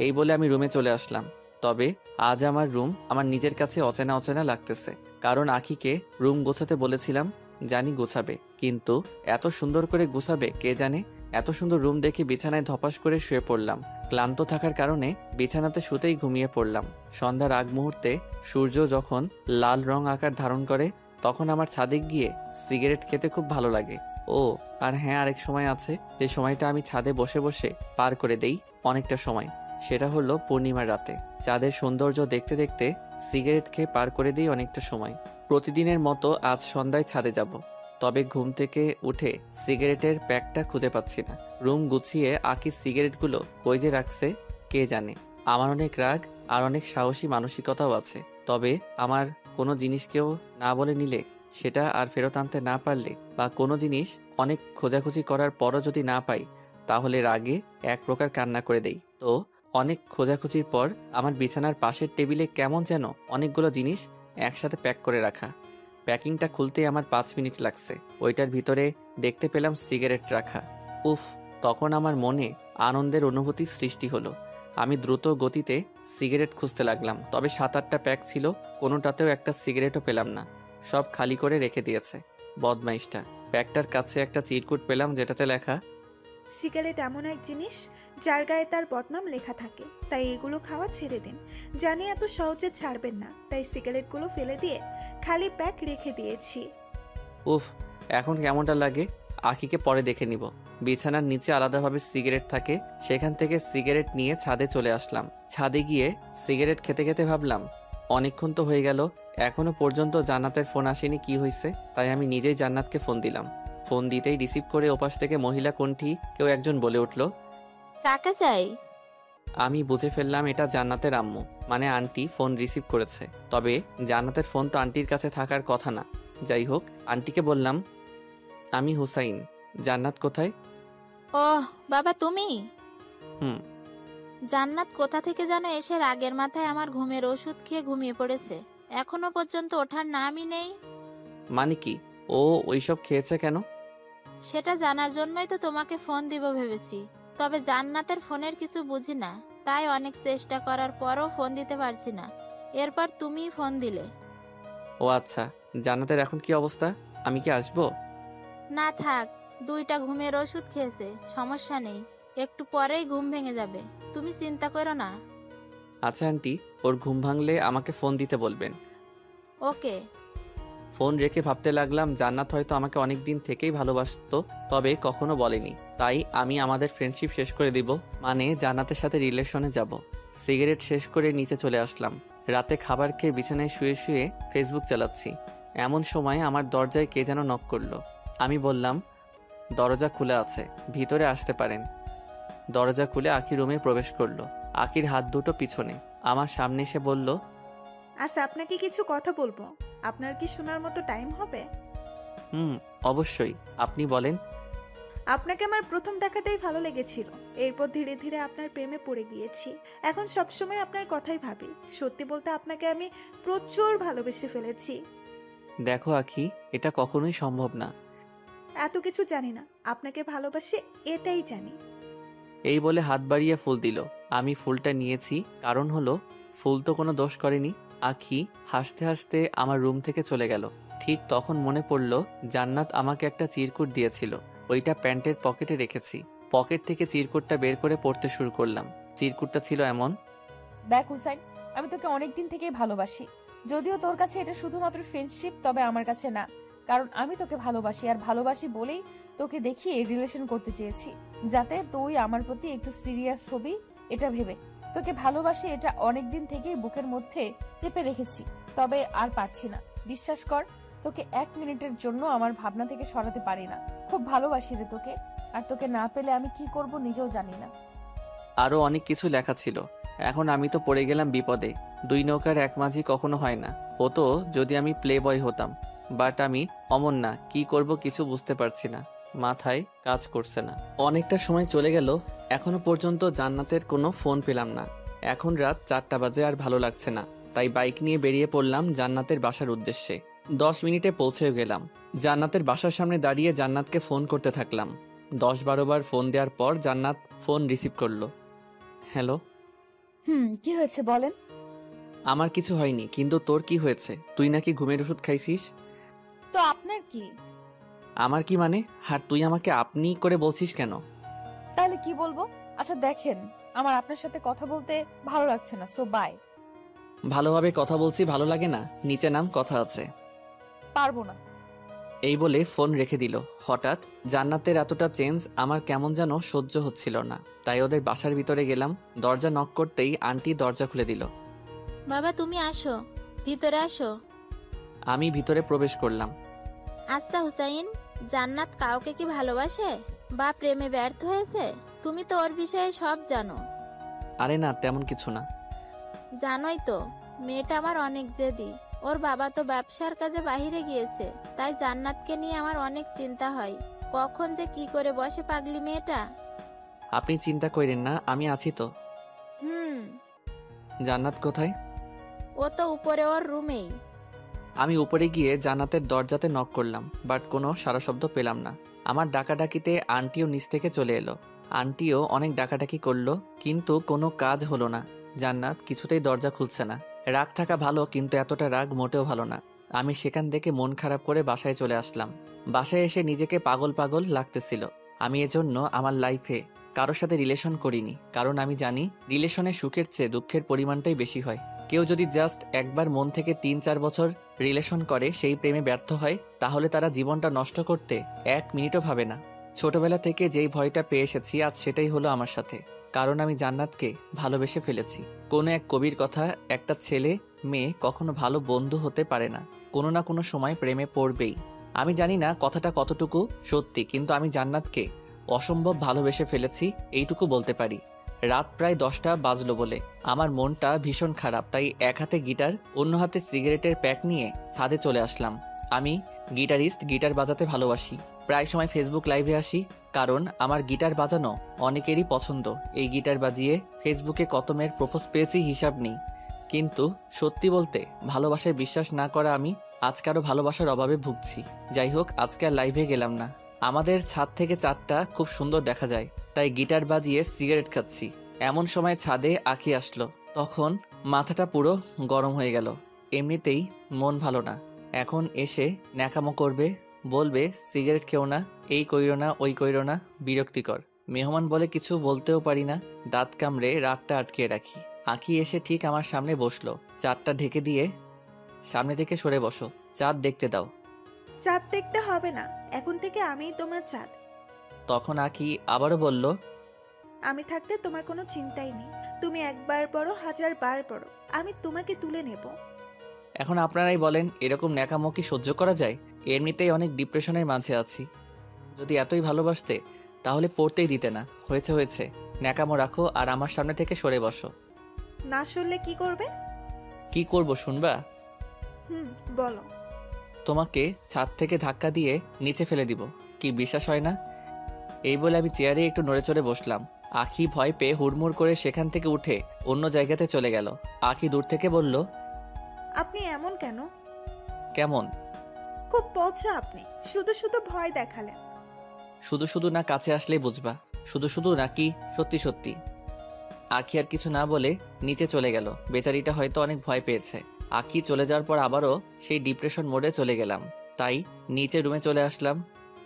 এই বলে আমি রুমে চলে আসলাম। তবে আজ আমার রুম আমার নিজের কাছে অচেনা অচেনা লাগতেছে, কারণ আখিকে রুম গোছাতে বলেছিলাম, জানি গোছাবে, কিন্তু এত সুন্দর করে গোছাবে কে জানে। এত সুন্দর রুম দেখে বিছানায় ধপাস করে শুয়ে পড়লাম। ক্লান্ত থাকার কারণে বিছানাতে শুতেই ঘুমিয়ে পড়লাম। সন্ধ্যার আগ মুহূর্তে সূর্য যখন লাল রং আকার ধারণ করে, তখন আমার ছাদে গিয়ে সিগারেট খেতে খুব ভালো লাগে। ও আর হ্যাঁ, আরেক সময় আছে যে সময়টা আমি ছাদে বসে বসে পার করে দেই অনেকটা সময়, সেটা হলো পূর্ণিমার রাতে। চাঁদের সৌন্দর্য দেখতে দেখতে সিগারেট খেয়ে পার করে দিই অনেকটা সময়। প্রতিদিনের মতো আজ সন্ধ্যায় ছাদে যাব, তবে ঘুম থেকে উঠে সিগারেটের প্যাকটা খুঁজে পাচ্ছি না। রুম গুছিয়ে আকি সিগারেটগুলো কই যে রাখছে কে জানে। আমার অনেক রাগ আর অনেক সাহসী মানসিকতাও আছে, তবে আমার কোনো জিনিস কেউ না বলে নিলে, সেটা আর ফেরত আনতে না পারলে, বা কোনো জিনিস অনেক খোঁজাখুঁজি করার পরও যদি না পাই, তাহলে রাগে এক প্রকার কান্না করে দেই। তো অনেক খোঁজাখুঁজির পর আমার বিছানার পাশের টেবিলে কেমন যেন অনেকগুলো জিনিস একসাথে প্যাক করে রাখা। প্যাকিংটা খুলতেই আমার 5 মিনিট লাগছে। ওইটার ভিতরে দেখতে পেলাম সিগারেট রাখা। উফ, তখন আমার মনে আনন্দের অনুভূতি সৃষ্টি হলো। আমি দ্রুত গতিতে সিগারেট খুঁজতে লাগলাম, তবে 7-8টা প্যাক ছিল, কোনোটাতেও একটা সিগারেটও পেলাম না। সব খালি করে রেখে দিয়েছে বদমাইশটা। প্যাকটার কাছে একটা চিরকুট পেলাম, যেটাতে লেখা, সিগারেট এমন এক জিনিস যার গায়ে তার বদনাম লেখা থাকে, তাই এগুলো খাওয়া ছেড়ে দিন। জানি এত সহজে ছাড়বেন না, তাই সিগারেটগুলো ফেলে দিয়ে খালি প্যাক রেখে দিয়েছি। উফ, এখন কেমনটা লাগে আখিকে পরে দেখে নিব। বিছানার নিচে আলাদাভাবে সিগারেট থাকে, সেখান থেকে সিগারেট নিয়ে ছাদে চলে আসলাম। ছাদে গিয়ে সিগারেট খেতে খেতে ভাবলাম, অনেকক্ষণ তো হয়ে গেল, এখনো পর্যন্ত জান্নাতের ফোন আসেনি, কি হয়েছে। তাই আমি নিজেই জান্নাতকে ফোন দিলাম। ফোন দিতেই রিসিভ করে ওপাশ থেকে মহিলা কণ্ঠী কেউ একজন বলে উঠল, কাকে চাই? আমি বুঝে ফেললাম এটা জান্নাতের আম্মু, মানে আন্টি ফোন রিসিভ করেছে। তবে জান্নাতের ফোন তো আন্টির কাছে থাকার কথা না। যাই হোক, আন্টিকে বললাম, আমি হুসাইন, জান্নাত কোথায়? ওহ বাবা, তুমি? হুম। জান্নাত কোথা থেকে যেন এসে রাগের মাথায় আমার ঘুমের ওষুধ খেয়ে ঘুমিয়ে পড়েছে, এখনো পর্যন্ত ওঠার নামই নেই। মানে কি, ও ওইসব খেয়েছে কেন? সেটা জানার জন্যই তো তোমাকে ফোন দিব ভেবেছি, তবে জান্নাতের ফোনের কিছু বুঝি না, তাই অনেক চেষ্টা করার পরও ফোন দিতে পারছি না। এরপর তুমিই ফোন দিলে। ও আচ্ছা, জান্নাতের এখন কি অবস্থা? আমি কি আসবো? না থাক, 2টা ঘুমের ওষুধ খেয়েছে, সমস্যা নেই, একটু পরেই ঘুম ভেঙে যাবে, তুমি চিন্তা করো না। আচ্ছা আন্টি, ওর ঘুম ভাঙলে আমাকে ফোন দিতে বলবেন। ওকে। ফোন রেখে ভাবতে লাগলাম, জান্নাত হয়তো আমাকে অনেক দিন থেকেই ভালোবাসতো, তবে কখনো বলেনি। তাই আমি আমাদের ফ্রেন্ডশিপ শেষ করে দিব, মানে জান্নাতের সাথে রিলেশনে যাব। সিগারেট শেষ করে নিচে চলে আসলাম। রাতে খাবার খেয়ে বিছানায় শুয়ে শুয়ে ফেসবুক চালাচ্ছি। এমন সময় আমার দরজায় কে যেন নক করলো। আমি বললাম, দরজা খোলা আছে, ভিতরে আসতে পারেন। দরজা খুলে আখি রুমে প্রবেশ করলো। আখির হাত দুটো পিছনে, আমার সামনে এসে বলল, আচ্ছা, আপনাকে কিছু কথা বলবো, আপনার কি শোনার মতো টাইম হবে? অবশ্যই, আপনি বলেন। আপনাকে আমার প্রথম দেখাতেই ভালো লেগেছিল, এরপর ধীরে ধীরে আপনার প্রেমে পড়ে গিয়েছি। এখন সবসময় আপনার কথাই ভাবি। সত্যি বলতে আপনাকে আমি প্রচুর ভালোবেসে ফেলেছি। দেখো আখি, এটা কখনোই সম্ভব না। এত কিছু জানি না, আপনাকে ভালোবাসি এটাই জানি। এই বলে হাত বাড়িয়ে ফুল দিল। আমি ফুলটা নিয়েছি, কারণ হলো ফুল তো কোনো দোষ করেনি। আখি হাসতে হাসতে আমার রুম থেকে চলে গেল। ঠিক তখন মনে পড়ল, জান্নাত আমাকে একটা চিরকুট দিয়েছিল, ওইটা প্যান্টের পকেটে রেখেছি। পকেট থেকে চিরকুটটা বের করে পড়তে শুরু করলাম। চিরকুটটা ছিল এমন, দেখ হুসাইন, আমি তোকে অনেকদিন থেকেই ভালোবাসি। যদিও তোর কাছে এটা শুধুমাত্র ফ্রেন্ডশিপ, তবে আমার কাছে না, কারণ আমি তোকে ভালোবাসি, আর ভালোবাসি বলেই তোকে দেখিয়ে রিলেশন করতে চেয়েছি, যাতে তুই আমার প্রতি একটু সিরিয়াস হবি, এটা ভেবে। তোকে ভালোবাসি এটা অনেকদিন থেকেই বুকের মধ্যে চেপে রেখেছি, তবে আর পারছি না। বিশ্বাস কর, তোকে 1 মিনিটের জন্য আমার ভাবনা থেকে সরাতে পারি না। খুব ভালোবাসি রে তোকে, আর তোকে না পেলে আমি কি করব নিজেও জানি না। আরও অনেক কিছু লেখা ছিল। এখন আমি তো পড়ে গেলাম বিপদে। 2 নৌকার এক মাঝি কখনো হয় না। হতো যদি আমি প্লে বয় হতাম, বাট আমি অমন না। কি করব কিছু বুঝতে পারছি না, মাথায় কাজ করছে না। অনেকটা সময় চলে গেল, এখনো পর্যন্ত জান্নাতের কোনো ফোন পেলাম না। এখন রাত 4টা বাজে, আর ভালো লাগছে না, তাই বাইক নিয়ে বেরিয়ে পড়লাম জান্নাতের বাসার উদ্দেশ্যে। 10 মিনিটে পৌঁছেও গেলাম। জান্নাতের বাসার সামনে দাঁড়িয়ে জান্নাতকে ফোন করতে থাকলাম। 10-12 বার ফোন দেওয়ার পর জান্নাত ফোন রিসিভ করলো। হ্যালো। কি হয়েছে বলেন? আমার কিছু হয়নি, কিন্তু তোর কি হয়েছে? তুই নাকি ঘুমের ওষুধ খাইছিস। তো আপনার কি? আমার কি মানে? আর তুই আমাকে আপনি করে বলছিস কেন? তাহলে কি বলবো? আচ্ছা দেখেন, আমার আপনার সাথে কথা বলতে ভালো লাগছে না, সো বাই। ভালোভাবে কথা বলছি, ভালো লাগে না? নিচে নাম, কথা আছে। পারবো না। এই বলে ফোন রেখে দিল। হঠাৎ জান্নাতের এতটা চেঞ্জ আমার কেমন যেন সহ্য হচ্ছিল না, তাই ওদের বাসার ভিতরে গেলাম। দরজা নক করতেই আন্টি দরজা খুলে দিল। বাবা তুমি আসো, ভিতরে আসো। আমি ভিতরে প্রবেশ করলাম। আচ্ছা হুসাইন, জান্নাত কাউকে কি ভালোবাসে বা প্রেমে ব্যর্থ হয়েছে? তুমি তো ওর বিষয়ে সব জানো। আরে না, তেমন কিছু না। জানোই তো, মেয়েটা আমার অনেক জেদি। ওর বাবা তো ব্যবসার কাজে বাইরে গিয়েছে, তাই জান্নাতকে নিয়ে আমার অনেক চিন্তা হয়। কখন যে কি করে বসে পাগলি মেয়েটা। আপনি চিন্তা করেন না, আমি আছি তো। হুম। জান্নাত কোথায়? ও তো উপরে ওর রুমেই। আমি উপরে গিয়ে জান্নাতের দরজাতে নক করলাম, বাট কোনো সাড়া শব্দ পেলাম না। আমার ডাকাডাকিতে আন্টিও নিচ থেকে চলে এলো। আন্টিও অনেক ডাকাডাকি করলো, কিন্তু কোনো কাজ হলো না। জান্নাত কিছুতেই দরজা খুলছে না। রাগ থাকা ভালো, কিন্তু এতটা রাগ মোটেও ভালো না। আমি সেখান থেকে মন খারাপ করে বাসায় চলে আসলাম। বাসায় এসে নিজেকে পাগল পাগল লাগতেছিল। আমি এজন্য আমার লাইফে কারোর সাথে রিলেশন করিনি, কারণ আমি জানি রিলেশনে সুখের চেয়ে দুঃখের পরিমাণটাই বেশি হয়। কেউ যদি জাস্ট একবার মন থেকে 3-4 বছর রিলেশন করে, সেই প্রেমে ব্যর্থ হয়, তাহলে তারা জীবনটা নষ্ট করতে 1 মিনিটও ভাবে না। ছোটবেলা থেকে যেই ভয়টা পেয়ে এসেছি, আজ সেটাই হলো আমার সাথে। কারণ আমি জান্নাতকে ভালোবেসে ফেলেছি। কোনো এক কবির কথা, একটা ছেলে মেয়ে কখনো ভালো বন্ধু হতে পারে না, কোনো না কোনো সময় প্রেমে পড়বেই। আমি জানি না কথাটা কতটুকু সত্যি, কিন্তু আমি জান্নাতকে অসম্ভব ভালোবেসে ফেলেছি, এইটুকু বলতে পারি। রাত প্রায় 10টা বাজলো বলে আমার মনটা ভীষণ খারাপ, তাই এক হাতে গিটার, অন্য হাতে সিগারেটের প্যাক নিয়ে ছাদে চলে আসলাম। আমি গিটারিস্ট, গিটার বাজাতে ভালোবাসি। প্রায় সময় ফেসবুক লাইভে আসি, কারণ আমার গিটার বাজানো অনেকেরই পছন্দ। এই গিটার বাজিয়ে ফেসবুকে কত মেয়ের প্রপোজ পেয়েছি হিসাব নেই। কিন্তু সত্যি বলতে, ভালোবাসায় বিশ্বাস না করা আমি আজ কারো ভালোবাসার অভাবে ভুগছি। যাই হোক, আজকে আর লাইভে গেলাম না। আমাদের ছাদ থেকে চাঁদটা খুব সুন্দর দেখা যায়, তাই গিটার বাজিয়ে সিগারেট খাচ্ছি। এমন সময় ছাদে আঁখি আসলো, তখন মাথাটা পুরো গরম হয়ে গেল। এমনিতেই মন ভালো না, এখন এসে ন্যাকামো করবে, বলবে সিগারেট খেও না, এই কইরো না, ওই কইরো না, বিরক্তিকর। মেহমান বলে কিছু বলতেও পারি না, দাঁত কামড়ে রাগটা আটকে রাখি। আঁখি এসে ঠিক আমার সামনে বসলো। চাঁদটা ঢেকে দিয়ে, সামনে থেকে সরে বসো, চাঁদ দেখতে দাও। চাঁদ দেখতে হবে না, এখন থেকে আমিই তোমার চাঁদ। তখন আঁখি আবারও বলল, আমি থাকতে তোমার কোনো চিন্তাই নেই। তুমি একবার পড়ো, 1000 বার পড়ো, আমি তোমাকে তুলে নেব। এখন আপনারাই বলেন, এরকম ন্যাকামো কি সহ্য করা যায়? এমনিতেই অনেক ডিপ্রেশনের মাঝে আছি। যদি এতই ভালোবাসতে, তাহলে পড়তেই দিতে না। হয়েছে হয়েছে, ন্যাকামো রাখো আর আমার সামনে থেকে সরে বসো। না শুনলে কি করবে? কি করব শুনবা? বলো। তোমাকে ছাদ থেকে ধাক্কা দিয়ে নিচে ফেলে দিব। কি বিশ্বাস হয় না? এই বলে আমি চেয়ারে একটু নড়ে চড়ে বসলাম। আঁখি ভয় পেয়ে হুড়মুড় করে সেখান থেকে উঠে অন্য জায়গাতে চলে গেল। আঁখি দূর থেকে বলল, আপনি এমন কেন? কেমন? খুব পচা আপনি, শুধু শুধু ভয় দেখালেন। শুধু শুধু না, কাছে আসলেই বুঝবা। শুধু শুধু নাকি সত্যি সত্যি? আঁখি আর কিছু না বলে নিচে চলে গেল। বেচারিটা হয়তো অনেক ভয় পেয়েছে। আঁখি চলে যাওয়ার পর আবারও সেই ডিপ্রেশন মোডে চলে গেলাম, তাই নিচে রুমে চলে আসলাম।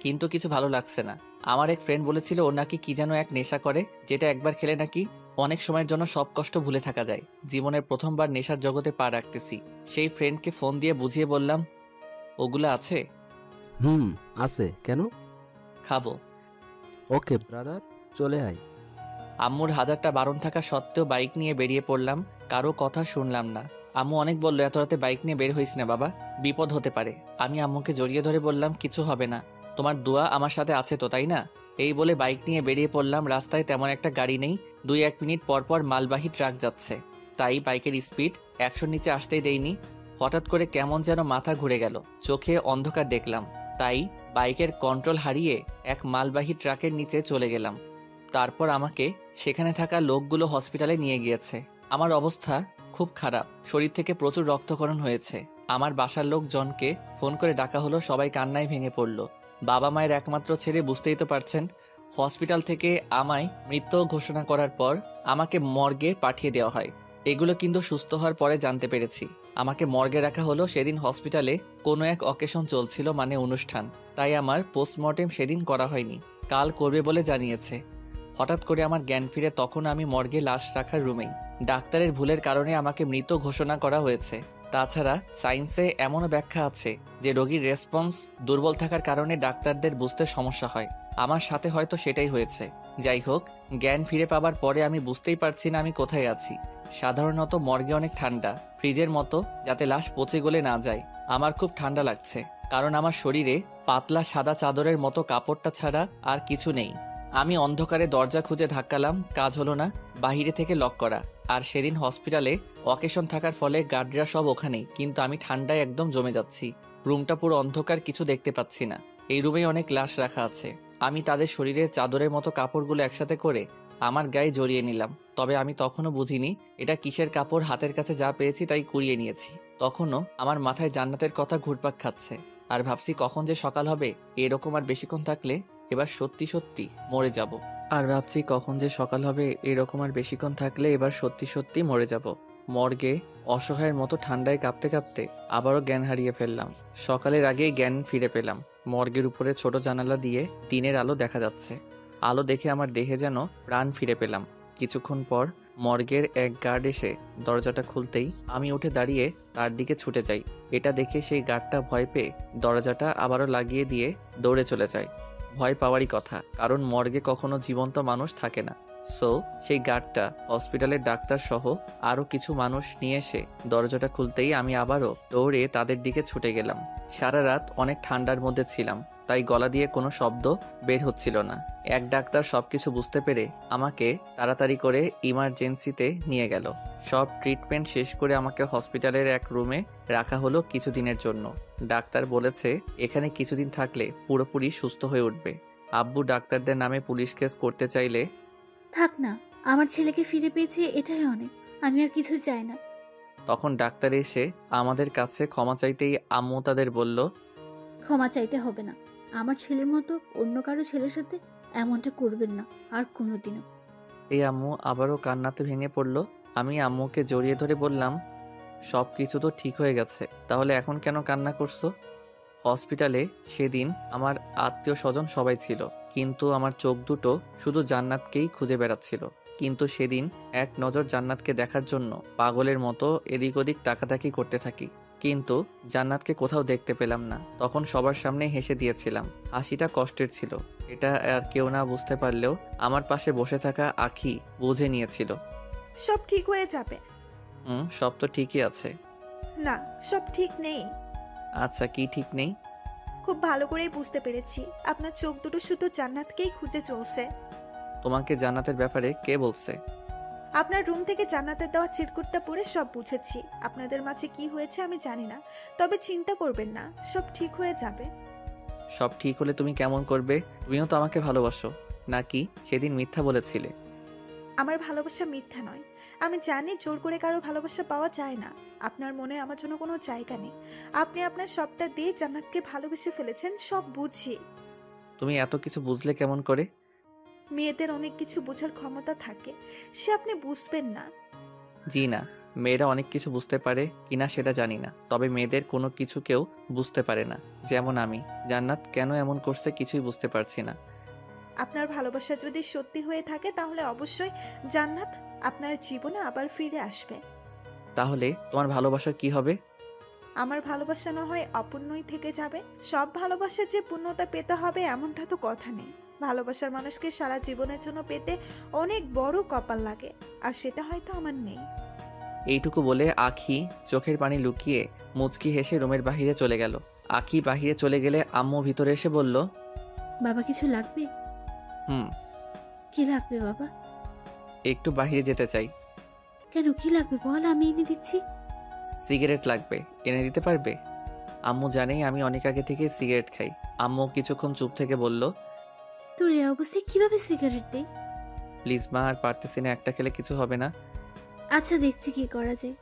কিন্তু কিছু ভালো লাগছে না। আমার এক ফ্রেন্ড বলেছিল ও নাকি কি যেন এক নেশা করে, যেটা একবার খেলে নাকি অনেক সময়ের জন্য সব কষ্ট ভুলে থাকা যায়। জীবনের প্রথমবার নেশার জগতে পা রাখতেছি। সেই ফ্রেন্ডকে ফোন দিয়ে বুঝিয়ে বললাম, ওগুলা আছে? আছে। কেন? খাবো। ওকে ব্রাদার, চলে আয়। আম্মুর হাজারটা বারণ থাকা সত্ত্বেও বাইক নিয়ে বেরিয়ে পড়লাম। কারো কথা শুনলাম না। আম্মু অনেক বললো, এত রাতে বাইক নিয়ে বের হইস না বাবা, বিপদ হতে পারে। আমি আম্মুকে জড়িয়ে ধরে বললাম, কিছু হবে না, তোমার দোয়া আমার সাথে আছে তো, তাই না? এই বলে বাইক নিয়ে বেরিয়ে পড়লাম। রাস্তায় তেমন একটা গাড়ি নেই, 2-1 মিনিট পর পর মালবাহী ট্রাক যাচ্ছে, তাই বাইকের স্পিড 100-র নিচে আসতেই দেইনি। হঠাৎ করে কেমন যেন মাথা ঘুরে গেল, চোখে অন্ধকার দেখলাম, তাই বাইকের কন্ট্রোল হারিয়ে এক মালবাহী ট্রাকের নিচে চলে গেলাম। তারপর আমাকে সেখানে থাকা লোকগুলো হসপিটালে নিয়ে গিয়েছে। আমার অবস্থা খুব খারাপ, শরীর থেকে প্রচুর রক্তক্ষরণ হয়েছে। আমার বাসার লোকজনকে ফোন করে ডাকা হলো, সবাই কান্নায় ভেঙে পড়ল। বাবা মায়ের একমাত্র ছেলে, বুঝতেই তো পারছেন। হসপিটাল থেকে আমায় মৃত ঘোষণা করার পর আমাকে মর্গে পাঠিয়ে দেওয়া হয়। এগুলো কিন্তু সুস্থ হওয়ার পরে জানতে পেরেছি। আমাকে মর্গে রাখা হলো। সেদিন হসপিটালে কোনো এক অকেশন চলছিল, মানে অনুষ্ঠান, তাই আমার পোস্টমর্টেম সেদিন করা হয়নি, কাল করবে বলে জানিয়েছে। হঠাৎ করে আমার জ্ঞান ফিরে, তখন আমি মর্গে লাশ রাখার রুমেই। ডাক্তারের ভুলের কারণে আমাকে মৃত ঘোষণা করা হয়েছে। তাছাড়া সায়েন্সে এমনও ব্যাখ্যা আছে যে রোগীর রেসপন্স দুর্বল থাকার কারণে ডাক্তারদের বুঝতে সমস্যা হয়। আমার সাথে হয়তো সেটাই হয়েছে। যাই হোক, জ্ঞান ফিরে পাবার পরে আমি বুঝতেই পারছি না আমি কোথায় আছি। সাধারণত মর্গে অনেক ঠান্ডা, ফ্রিজের মতো, যাতে লাশ পচে গলে না যায়। আমার খুব ঠান্ডা লাগছে, কারণ আমার শরীরে পাতলা সাদা চাদরের মতো কাপড়টা ছাড়া আর কিছু নেই। আমি অন্ধকারে দরজা খুঁজে ধাক্কালাম, কাজ হলো না, বাহিরে থেকে লক করা। আর সেদিন হসপিটালে অকেশন থাকার ফলে গার্ডরা সব ওখানেই, কিন্তু আমি ঠান্ডায় একদম জমে যাচ্ছি। রুমটা পুরো অন্ধকার, কিছু দেখতে পাচ্ছি না। এই রুমেই অনেক লাশ রাখা আছে। আমি তাদের শরীরের চাদরের মতো কাপড়গুলো একসাথে করে আমার গায়ে জড়িয়ে নিলাম। তবে আমি তখনও বুঝিনি এটা কিসের কাপড়, হাতের কাছে যা পেয়েছি তাই কুড়িয়ে নিয়েছি। তখনও আমার মাথায় জান্নাতের কথা ঘুরপাক খাচ্ছে, আর ভাবছি কখন যে সকাল হবে। এরকম আর বেশিক্ষণ থাকলে এবার সত্যি সত্যি মরে যাব। মরে যাব। মর্গে অসহায়ের মতো ঠান্ডায় কাঁপতে কাঁপতে আবারও জ্ঞান হারিয়ে ফেললাম। সকালের আগেই জ্ঞান ফিরে পেলাম। মর্গের উপরে ছোট জানালা দিয়ে দিনের আলো দেখা যাচ্ছে। আলো দেখে আমার দেহে যেন প্রাণ ফিরে পেলাম। কিছুক্ষণ পর মর্গের এক গার্ড এসে দরজাটা খুলতেই আমি উঠে দাঁড়িয়ে তার দিকে ছুটে যাই। এটা দেখে সেই গার্ডটা ভয় পেয়ে দরজাটা আবারও লাগিয়ে দিয়ে দৌড়ে চলে যায়। ভয় পাওয়ারই কথা, কারণ মর্গে কখনো জীবন্ত মানুষ থাকে না। সো সেই গার্ডটা হসপিটালের ডাক্তার সহ আরও কিছু মানুষ নিয়ে এসে দরজাটা খুলতেই আমি আবারও দৌড়ে তাদের দিকে ছুটে গেলাম। সারা রাত অনেক ঠান্ডার মধ্যে ছিলাম, তাই গলা দিয়ে কোনো শব্দ বের হচ্ছিল না। এক ডাক্তার সবকিছু বুঝতে পেরে আমাকে তাড়াতাড়ি করে ইমার্জেন্সিতে নিয়ে গেল। সব ট্রিটমেন্ট শেষ করে আমাকে হসপিটালের এক রুমে রাখা হলো কিছুদিনের জন্য। ডাক্তার বলেছে এখানে কিছুদিন থাকলে পুরোপুরি সুস্থ হয়ে উঠবে। আব্বু ডাক্তারদের নামে পুলিশ কেস করতে চাইলে, থাক না, আমার ছেলেকে ফিরে পেয়েছি, এটাই অনেক, আমি আর কিছু চাই না। তখন ডাক্তার এসে আমাদের কাছে ক্ষমা চাইতেই আম্মু তাদের বলল, ক্ষমা চাইতে হবে না, আমার ছেলের মতো অন্য কারো ছেলের সাথে এমনটা করবেন না আর কোনোদিনও। এই আম্মু আবারও কান্নাতে ভেঙে পড়ল। আমি আম্মুকে জড়িয়ে ধরে বললাম, সব কিছু তো ঠিক হয়ে গেছে, তাহলে এখন কেন কান্না করছো? হসপিটালে সেদিন আমার আত্মীয় স্বজন সবাই ছিল, কিন্তু আমার চোখ দুটো শুধু জান্নাতকেই খুঁজে বেড়াচ্ছিল। কিন্তু সেদিন এক নজর জান্নাতকে দেখার জন্য পাগলের মতো এদিক ওদিক তাকাতাকি করতে থাকি, কিন্তু জান্নাতকে কোথাও দেখতে পেলাম না। তখন সবার সামনে হেসে দিয়েছিলাম। হাসিটা কষ্টের ছিল, এটা আর কেউ না বুঝতে পারলেও আমার পাশে বসে থাকা আখি বুঝে নিয়েছিল। সব ঠিক হয়ে যাবে। সব তো ঠিকই আছে। না, সব ঠিক নেই। আচ্ছা, কি ঠিক নেই? খুব ভালো করেই বুঝতে পেরেছি, আপনার চোখ দুটো শুধু জান্নাতকেই খুঁজে চলছে। তোমাকে জান্নাতের ব্যাপারে কে বলছে? আপনার রুম থেকে জান্নাতের দেওয়া চিরকুটটা পড়ে সব বুঝেছি। আপনাদের মাঝে কি হয়েছে আমি জানি না, তবে চিন্তা করবেন না, সব ঠিক হয়ে যাবে। সব ঠিক হলে তুমি কেমন করবে? তুমিও তো আমাকে ভালোবাসো, নাকি সেদিন মিথ্যা বলেছিলে? আমার ভালোবাসা মিথ্যা নয়। আমি জানি জোর করে কারো ভালোবাসা পাওয়া যায় না। আপনার মনে আমার জন্য কোনো জায়গা নেই। আপনি আপনার সবটা দিয়ে জান্নাতকে ভালোবেসে ফেলেছেন, সব বুঝি। তুমি এত কিছু বুঝলে কেমন করে? মেয়েদের অনেক কিছু বোঝার ক্ষমতা থাকে, সে আপনি বুঝবেন না। জি না, মেয়েরা অনেক কিছু বুঝতে পারে কিনা সেটা জানি না, তবে মেয়েদের কোনো কিছু কেউ বুঝতে পারে না। যেমন আমি। জান্নাত কেন এমন করছে কিছুই বুঝতে পারছি না। আপনার ভালোবাসা যদি সত্যি হয়ে থাকে তাহলে অবশ্যই জান্নাত আপনার জীবনে আবার ফিরে আসবে। তাহলে তোমার ভালোবাসার কি হবে? আমার ভালোবাসা না হয় অপূর্ণই থেকে যাবে। সব ভালোবাসার যে পূর্ণতা পেতে হবে এমনটা তো কথা নেই। ভালোবাসার মানুষকে সারা জীবনের জন্য পেতে অনেক বড় কপাল লাগে, আর সেটা হয়তো আমার নেই। এইটুকু বলে আখি চোখের পানি লুকিয়ে মুচকি হেসে রুমের বাহিরে চলে গেল। আখি বাহিরে চলে গেলে আম্মু ভিতরে এসে বলল, বাবা কিছু লাগবে? হুম, কি লাগবে বাবা? একটু বাহিরে যেতে চাই। কেন, কি লাগবে বল, আমি এনে দিচ্ছি। সিগারেট লাগবে, এনে দিতে পারবে? আম্মু জানেই আমি অনেক আগে থেকে সিগারেট খাই। আম্মু কিছুক্ষণ চুপ থেকে বলল, তোর এই অবস্থায় কিভাবে সিগারেট দেই? প্লিজ মা, আর পারতেছি না, একটা খেলে কিছু হবে না। আচ্ছা দেখছি কি করা যায়।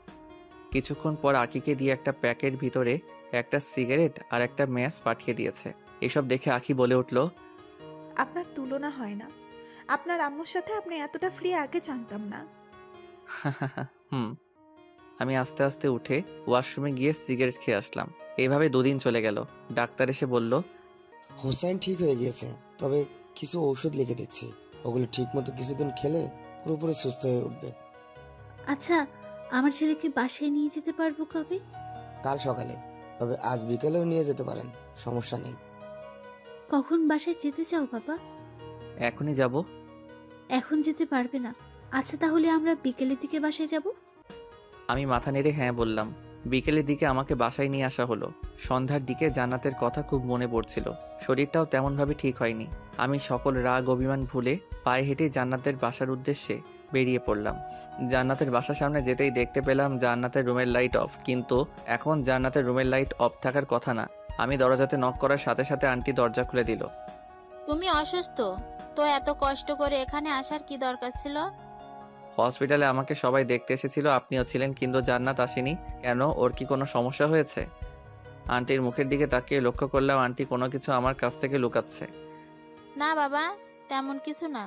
কিছুক্ষণ পর আখিকে দিয়ে একটা প্যাকেট ভিতরে একটা সিগারেট আর একটা ম্যাচ পাঠিয়ে দিয়েছে। এসব দেখে আখি বলে উঠল, আপনার তুলনা হয় না। আপনার আম্মুর সাথে আপনি এতটা ফ্রি আগে জানতাম না। হুম। আমি আস্তে আস্তে উঠে ওয়াশরুমে গিয়ে সিগারেট খেয়ে আসলাম। এইভাবে 2 দিন চলে গেল। ডাক্তার এসে বলল, হোসাইন ঠিক হয়ে গিয়েছে, তবে কিছু ঔষধ লিখে দিচ্ছি, ওগুলো ঠিক মতো কিছুদিন খেলে পুরোপুরি সুস্থ হয়ে উঠবে। আচ্ছা, আমার ছেলেকে বাসায় নিয়ে যেতে পারবো কবে? কাল সকালে, তবে আজ বিকেলেও নিয়ে যেতে পারেন, সমস্যা নেই। কখন বাসায় যেতে চাও বাবা? এখনই যাব। এখন যেতে পারবে না। আচ্ছা তাহলে আমরা বিকেলের দিকে বাসায় যাব। আমি মাথা নেড়ে হ্যাঁ বললাম। বিকেলের দিকে আমাকে বাসায় নিয়ে আসা হলো। সন্ধ্যার দিকে জান্নাতের কথা খুব মনে পড়ছিল। শরীরটাও তেমনভাবে ঠিক হয়নি। আমি সকল রাগ অভিমান ভুলে পায়ে হেঁটে জান্নাতের বাসার উদ্দেশ্যে বেরিয়ে পড়লাম। জান্নাতের বাসার সামনে যেতেই দেখতে পেলাম জান্নাতের রুমের লাইট অফ, কিন্তু এখন জান্নাতের রুমের লাইট অফ থাকার কথা না। আমি দরজাতে নক করার সাথে সাথে আন্টি দরজা খুলে দিল। তুমি অসুস্থ তো এত কষ্ট করে এখানে আসার কি দরকার ছিল? হসপিটালে আমাকে সবাই দেখতে এসেছিল, আপনিও ছিলেন, কিন্তু জান্নাত আসেনি কেন? ওর কি কোনো সমস্যা হয়েছে? আন্টির মুখের দিকে তাকিয়ে লক্ষ্য করলাম আন্টি কোনো কিছু আমার কাছ থেকে লুকাচ্ছে। না বাবা, তেমন কিছু না।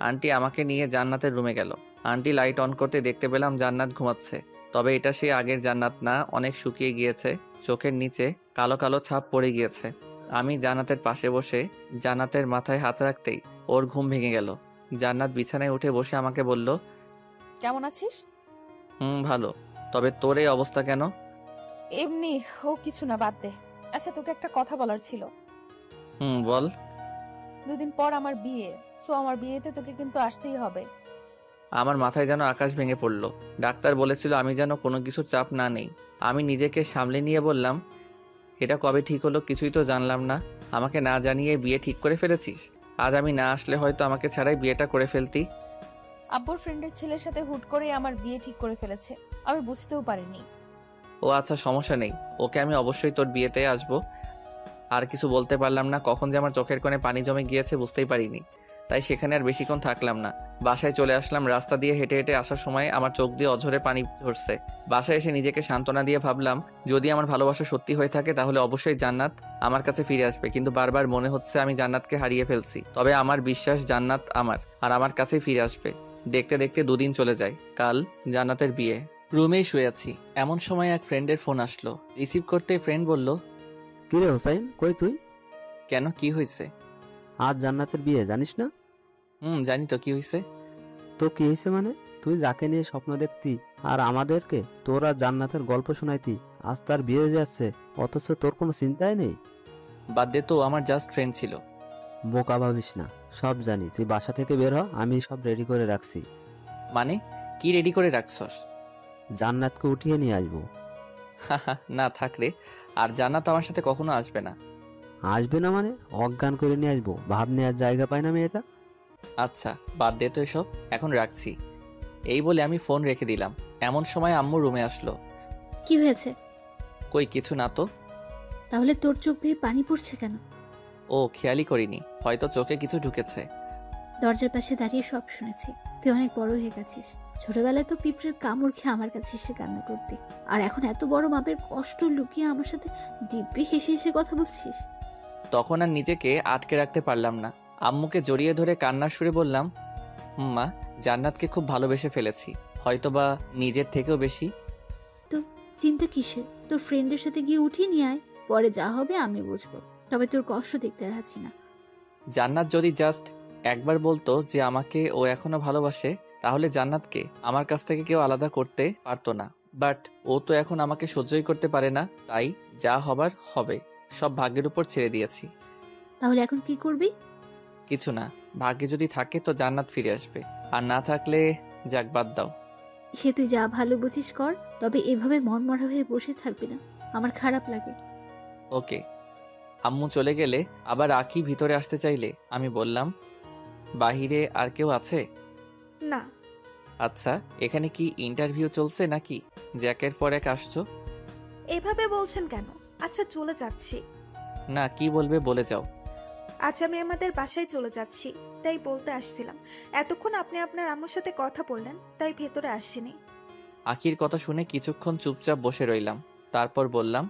আন্টি আমাকে নিয়ে জান্নাতের রুমে গেল। আন্টি লাইট অন করতে দেখতে পেলাম জান্নাত ঘুমাচ্ছে। তবে এটা সে আগের জান্নাত না, অনেক শুকিয়ে গিয়েছে। চোখের নিচে কালো কালো ছাপ পড়ে গিয়েছে। আমি জান্নাতের পাশে বসে জান্নাতের মাথায় হাত রাখতেই ওর ঘুম ভেঙে গেল। জান্নাত বিছানায় উঠে বসে আমাকে বলল, কেমন আছিস? ভালো। তবে তোর এই অবস্থা কেন? এমনি, ও কিছু না, বাদ দে। আচ্ছা তোকে একটা কথা বলার ছিল। বল। 2 দিন পর আমার বিয়ে, সো আমার বিয়েতে তোকে কিন্তু আসতেই হবে। আমার মাথায় যেন আকাশ ভেঙে পড়ল। ডাক্তার বলেছিল আমি যেন কোনো কিছু চাপ না নেই। আমি নিজেকে সামলে নিয়ে বললাম, এটা কবে ঠিক হলো? কিছুই তো জানলাম না। আমাকে না জানিয়ে বিয়ে ঠিক করে ফেলেছিস। আজ আমি না আসলে হয়তো আমাকে ছাড়াই বিয়েটা করে ফেলতি। আব্বুর ফ্রেন্ডের ছেলের সাথে হুট করে আমার বিয়ে ঠিক করে ফেলেছে, আমি বুঝতেও পারিনি। ও আচ্ছা, সমস্যা নেই, ওকে আমি অবশ্যই তোর বিয়েতে আসবো। আর কিছু বলতে পারলাম না। কখন যে আমার চোখের কোণে পানি জমে গিয়েছে বুঝতেই পারিনি। তাই সেখানে আর বেশিক্ষণ থাকলাম না, বাসায় চলে আসলাম। রাস্তা দিয়ে হেঁটে হেঁটে আসার সময় আমার চোখ দিয়ে অঝরে পানি ঝরছে। বাসায় এসে নিজেকে সান্ত্বনা দিয়ে ভাবলাম, যদি আমার ভালোবাসা সত্যি হয়ে থাকে তাহলে অবশ্যই জান্নাত আমার কাছে ফিরে আসবে। কিন্তু বারবার মনে হচ্ছে আমি জান্নাতকে হারিয়ে ফেলছি। তবে আমার বিশ্বাস জান্নাত আমার আর আমার কাছেই ফিরে আসবে। দেখতে দেখতে 2 দিন চলে যায়। কাল জান্নাতের বিয়ে। রুমেই শুয়ে আছি, এমন সময় এক ফ্রেন্ডের ফোন আসলো। রিসিভ করতে ফ্রেন্ড বলল, কিরে হোসাইন, কই তুই? কেন, কি হয়েছে? আজ জান্নাতের বিয়ে, জানিস না? জানি তো, কি হয়েছে? তো কি হয়েছে মানে? তুই যাকে নিয়ে স্বপ্ন দেখতি আর আমাদেরকে তোরা জান্নাতের গল্প শোনাইতি, আজ তার বিয়ে হয়ে যাচ্ছে, অথচ তোর কোনো চিন্তাই নেই। বাদ দে তো, আমার জাস্ট ফ্রেন্ড ছিল। বোকা ভাবিস না, সব জানি। তুই বাসা থেকে বের হ, আমি সব রেডি করে রাখছি। মানে কি রেডি করে রাখছস? জান্নাতকে উঠিয়ে নিয়ে আসবো। না থাকলে, আর জান্নাত আমার সাথে কখনো আসবে না। আসবে না মানে? অজ্ঞান করে নিয়ে আসবো? ভাব নেওয়ার জায়গা পায় না মেয়েটা। আচ্ছা বাদ দে তো এসব, এখন রাখছি। এই বলে আমি ফোন রেখে দিলাম। এমন সময় আম্মু রুমে আসলো। কি হয়েছে? কই কিছু না তো। তাহলে তোর চোখ বেয়ে পানি পড়ছে কেন? ও খেয়ালই করিনি, হয়তো চোখে কিছু ঢুকেছে। দরজার পাশে দাঁড়িয়ে সব শুনেছি। তুই অনেক বড় হয়ে গেছিস। ছোটবেলায় তো পিঁপড়ের কামড় খেয়ে আমার কাছে এসে কান্না করতি, আর এখন এত বড় মাপের কষ্ট লুকিয়ে আমার সাথে দিব্যি হেসে হেসে কথা বলছিস। তখন আর নিজেকে আটকে রাখতে পারলাম না। আম্মুকে জড়িয়ে ধরে কান্নার সুরে বললাম, মা, জান্নাতকে খুব ভালোবেসে ফেলেছি, হয়তোবা নিজের থেকেও বেশি। তো চিন্তা কিসের? তোর ফ্রেন্ডের সাথে গিয়ে উঠিয়ে নিয়ে আয়, পরে যা হবে আমি বুঝবো। তবে তোর কষ্ট দেখতে রাখছি না। জান্নাত যদি জাস্ট একবার বলতো যে আমাকে ও এখনো ভালোবাসে, তাহলে জান্নাতকে আমার কাছ থেকে কেউ আলাদা করতে পারতো না। বাট ও তো এখন আমাকে সহ্যই করতে পারে না, তাই যা হবার হবে। সব ভাগ্যের উপর ছেড়ে দিয়েছি। তাহলে এখন কি করবি? কিছু না, ভাগ্যে যদি থাকে তো জান্নাত ফিরে আসবে, আর না থাকলে যাক, বাদ দাও। সে তুই যা ভালো বুঝিস কর, তবে এভাবে মনমরা হয়ে বসে থাকবি না, আমার খারাপ লাগে। ওকে। আম্মু চলে গেলে আবার আঁকি ভিতরে আসতে চাইলে আমি বললাম, বাহিরে আর কেউ আছে? না। আচ্ছা, এখানে কি ইন্টারভিউ চলছে নাকি যে একের পর এক আসছো? এভাবে বলছেন কেন? আচ্ছা চলে যাচ্ছি। না, কি বলবে বলে যাও। আজ আমি আমাদের বাসায় চলে যাচ্ছি, তাই বলতে আসছিলাম। এতক্ষণ আপনি আপনার আম্মুর সাথে কথা বললেন, তাই ভেতরে আসিনি। আঁকির কথা শুনে কিছুক্ষণ চুপচাপ বসে রইলাম, তারপর বললাম,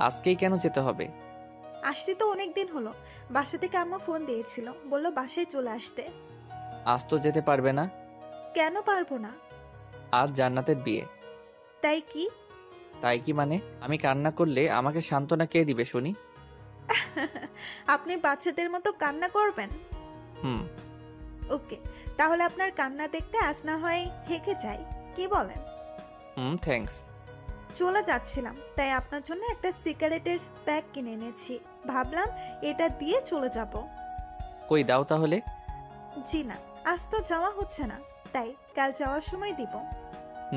আজকেই কেন যেতে হবে? আসতে তো অনেক দিন হলো। বাসা থেকে আম্মু ফোন দিয়েছিল, বললো বাসায় চলে আসতে। আজ তো যেতে পারবে না। কেন পারবো না? আজ জান্নাতের বিয়ে। তাই কি? তাই কি মানে? আমি কান্না করলে আমাকে সান্ত্বনা কে দিবে শুনি? আপনি বাচ্চাদের মতো কান্না করবেন? হুম। ওকে, তাহলে আপনার কান্না দেখতে আজ না হয় হেঁকে যাই, কি বলেন? থ্যাঙ্কস। চলে যাচ্ছিলাম, তাই আপনার জন্য একটা সিগারেটের প্যাক কিনে এনেছি। ভাবলাম এটা দিয়ে চলে যাব। কই দাও তাহলে। জি না, আজ তো যাওয়া হচ্ছে না, তাই কাল যাওয়ার সময় দিব।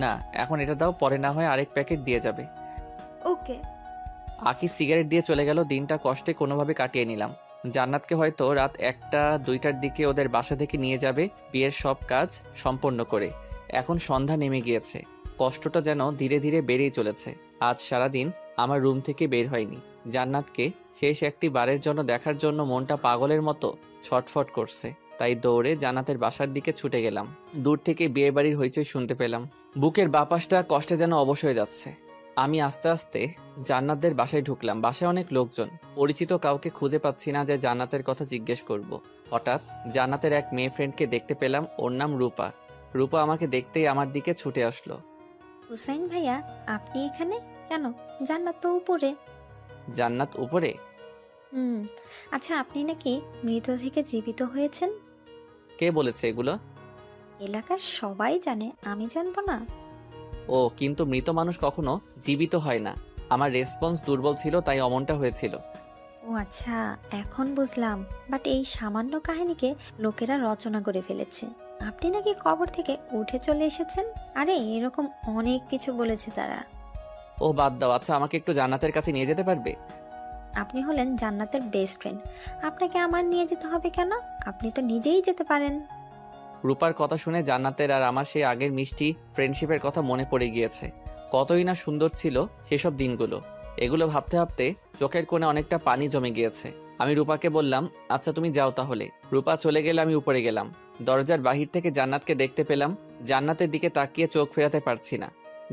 না, এখন এটা দাও, পরে না হয় আরেক প্যাকেট দিয়ে যাবে। ওকে। আঁকি সিগারেট দিয়ে চলে গেল। দিনটা কষ্টে কোনোভাবে কাটিয়ে নিলাম। জান্নাতকে হয়তো রাত 1টা-2টার দিকে ওদের বাসা থেকে নিয়ে যাবে বিয়ের সব কাজ সম্পন্ন করে। এখন সন্ধ্যা নেমে গিয়েছে। কষ্টটা যেন ধীরে ধীরে বেড়েই চলেছে। আজ সারাদিন আমার রুম থেকে বের হয়নি। জান্নাতকে শেষ একটি বারের জন্য দেখার জন্য মনটা পাগলের মতো ছটফট করছে। তাই দৌড়ে জান্নাতের বাসার দিকে ছুটে গেলাম। দূর থেকে বিয়ে বাড়ির হইচই শুনতে পেলাম। বুকের বাপাসটা কষ্টে যেন অবশ হয়ে যাচ্ছে। আমি আস্তে আস্তে জান্নাতদের বাসায় ঢুকলাম। বাসায় অনেক লোকজন। পরিচিত কাউকে খুঁজে পাচ্ছি না যে জান্নাতের কথা জিজ্ঞেস করব। হঠাৎ জান্নাতের এক মেয়ে ফ্রেন্ডকে দেখতে পেলাম। ওর নাম রূপা। রূপা আমাকে দেখতেই আমার দিকে ছুটে আসলো। হুসাইন ভাইয়া, আপনি এখানে কেন? জান্নাত তো উপরে। জান্নাত উপরে? আচ্ছা, আপনি নাকি মৃত থেকে জীবিত হয়েছেন? কে বলেছে এগুলো? এলাকার সবাই জানে, আমি জানবো না? ও, কিন্তু মৃত মানুষ কখনো জীবিত হয় না। আমার রেসপন্স দুর্বল ছিল, তাই অমনটা হয়েছিল। ও আচ্ছা, এখন বুঝলাম। বাট এই সামান্য কাহিনীকে লোকেরা রচনা করে ফেলেছে। আপনি নাকি কবর থেকে উঠে চলে এসেছেন। আরে এরকম অনেক কিছু বলেছে তারা। ও বাদ দাও। আচ্ছা, আমাকে একটু জান্নাতের কাছে নিয়ে যেতে পারবে? আপনি হলেন জান্নাতের বেস্ট ফ্রেন্ড, আপনাকে আমার নিয়ে যেতে হবে কেন? আপনি তো নিজেই যেতে পারেন। রূপার কথা শুনে জান্নাতের আর আমার সেই আগের মিষ্টি ফ্রেন্ডশিপের কথা মনে পড়ে গিয়েছে। কতই না সুন্দর ছিল সেসব দিনগুলো। এগুলো ভাবতে ভাবতে চোখের কোণে অনেকটা পানি জমে গিয়েছে। আমি রূপাকে বললাম, আচ্ছা তুমি যাও তাহলে। রূপা চলে গেলে আমি উপরে গেলাম। দরজার বাহির থেকে জান্নাতকে দেখতে পেলাম। জান্নাতের দিকে তাকিয়ে চোখ ফেরাতে পারছি না।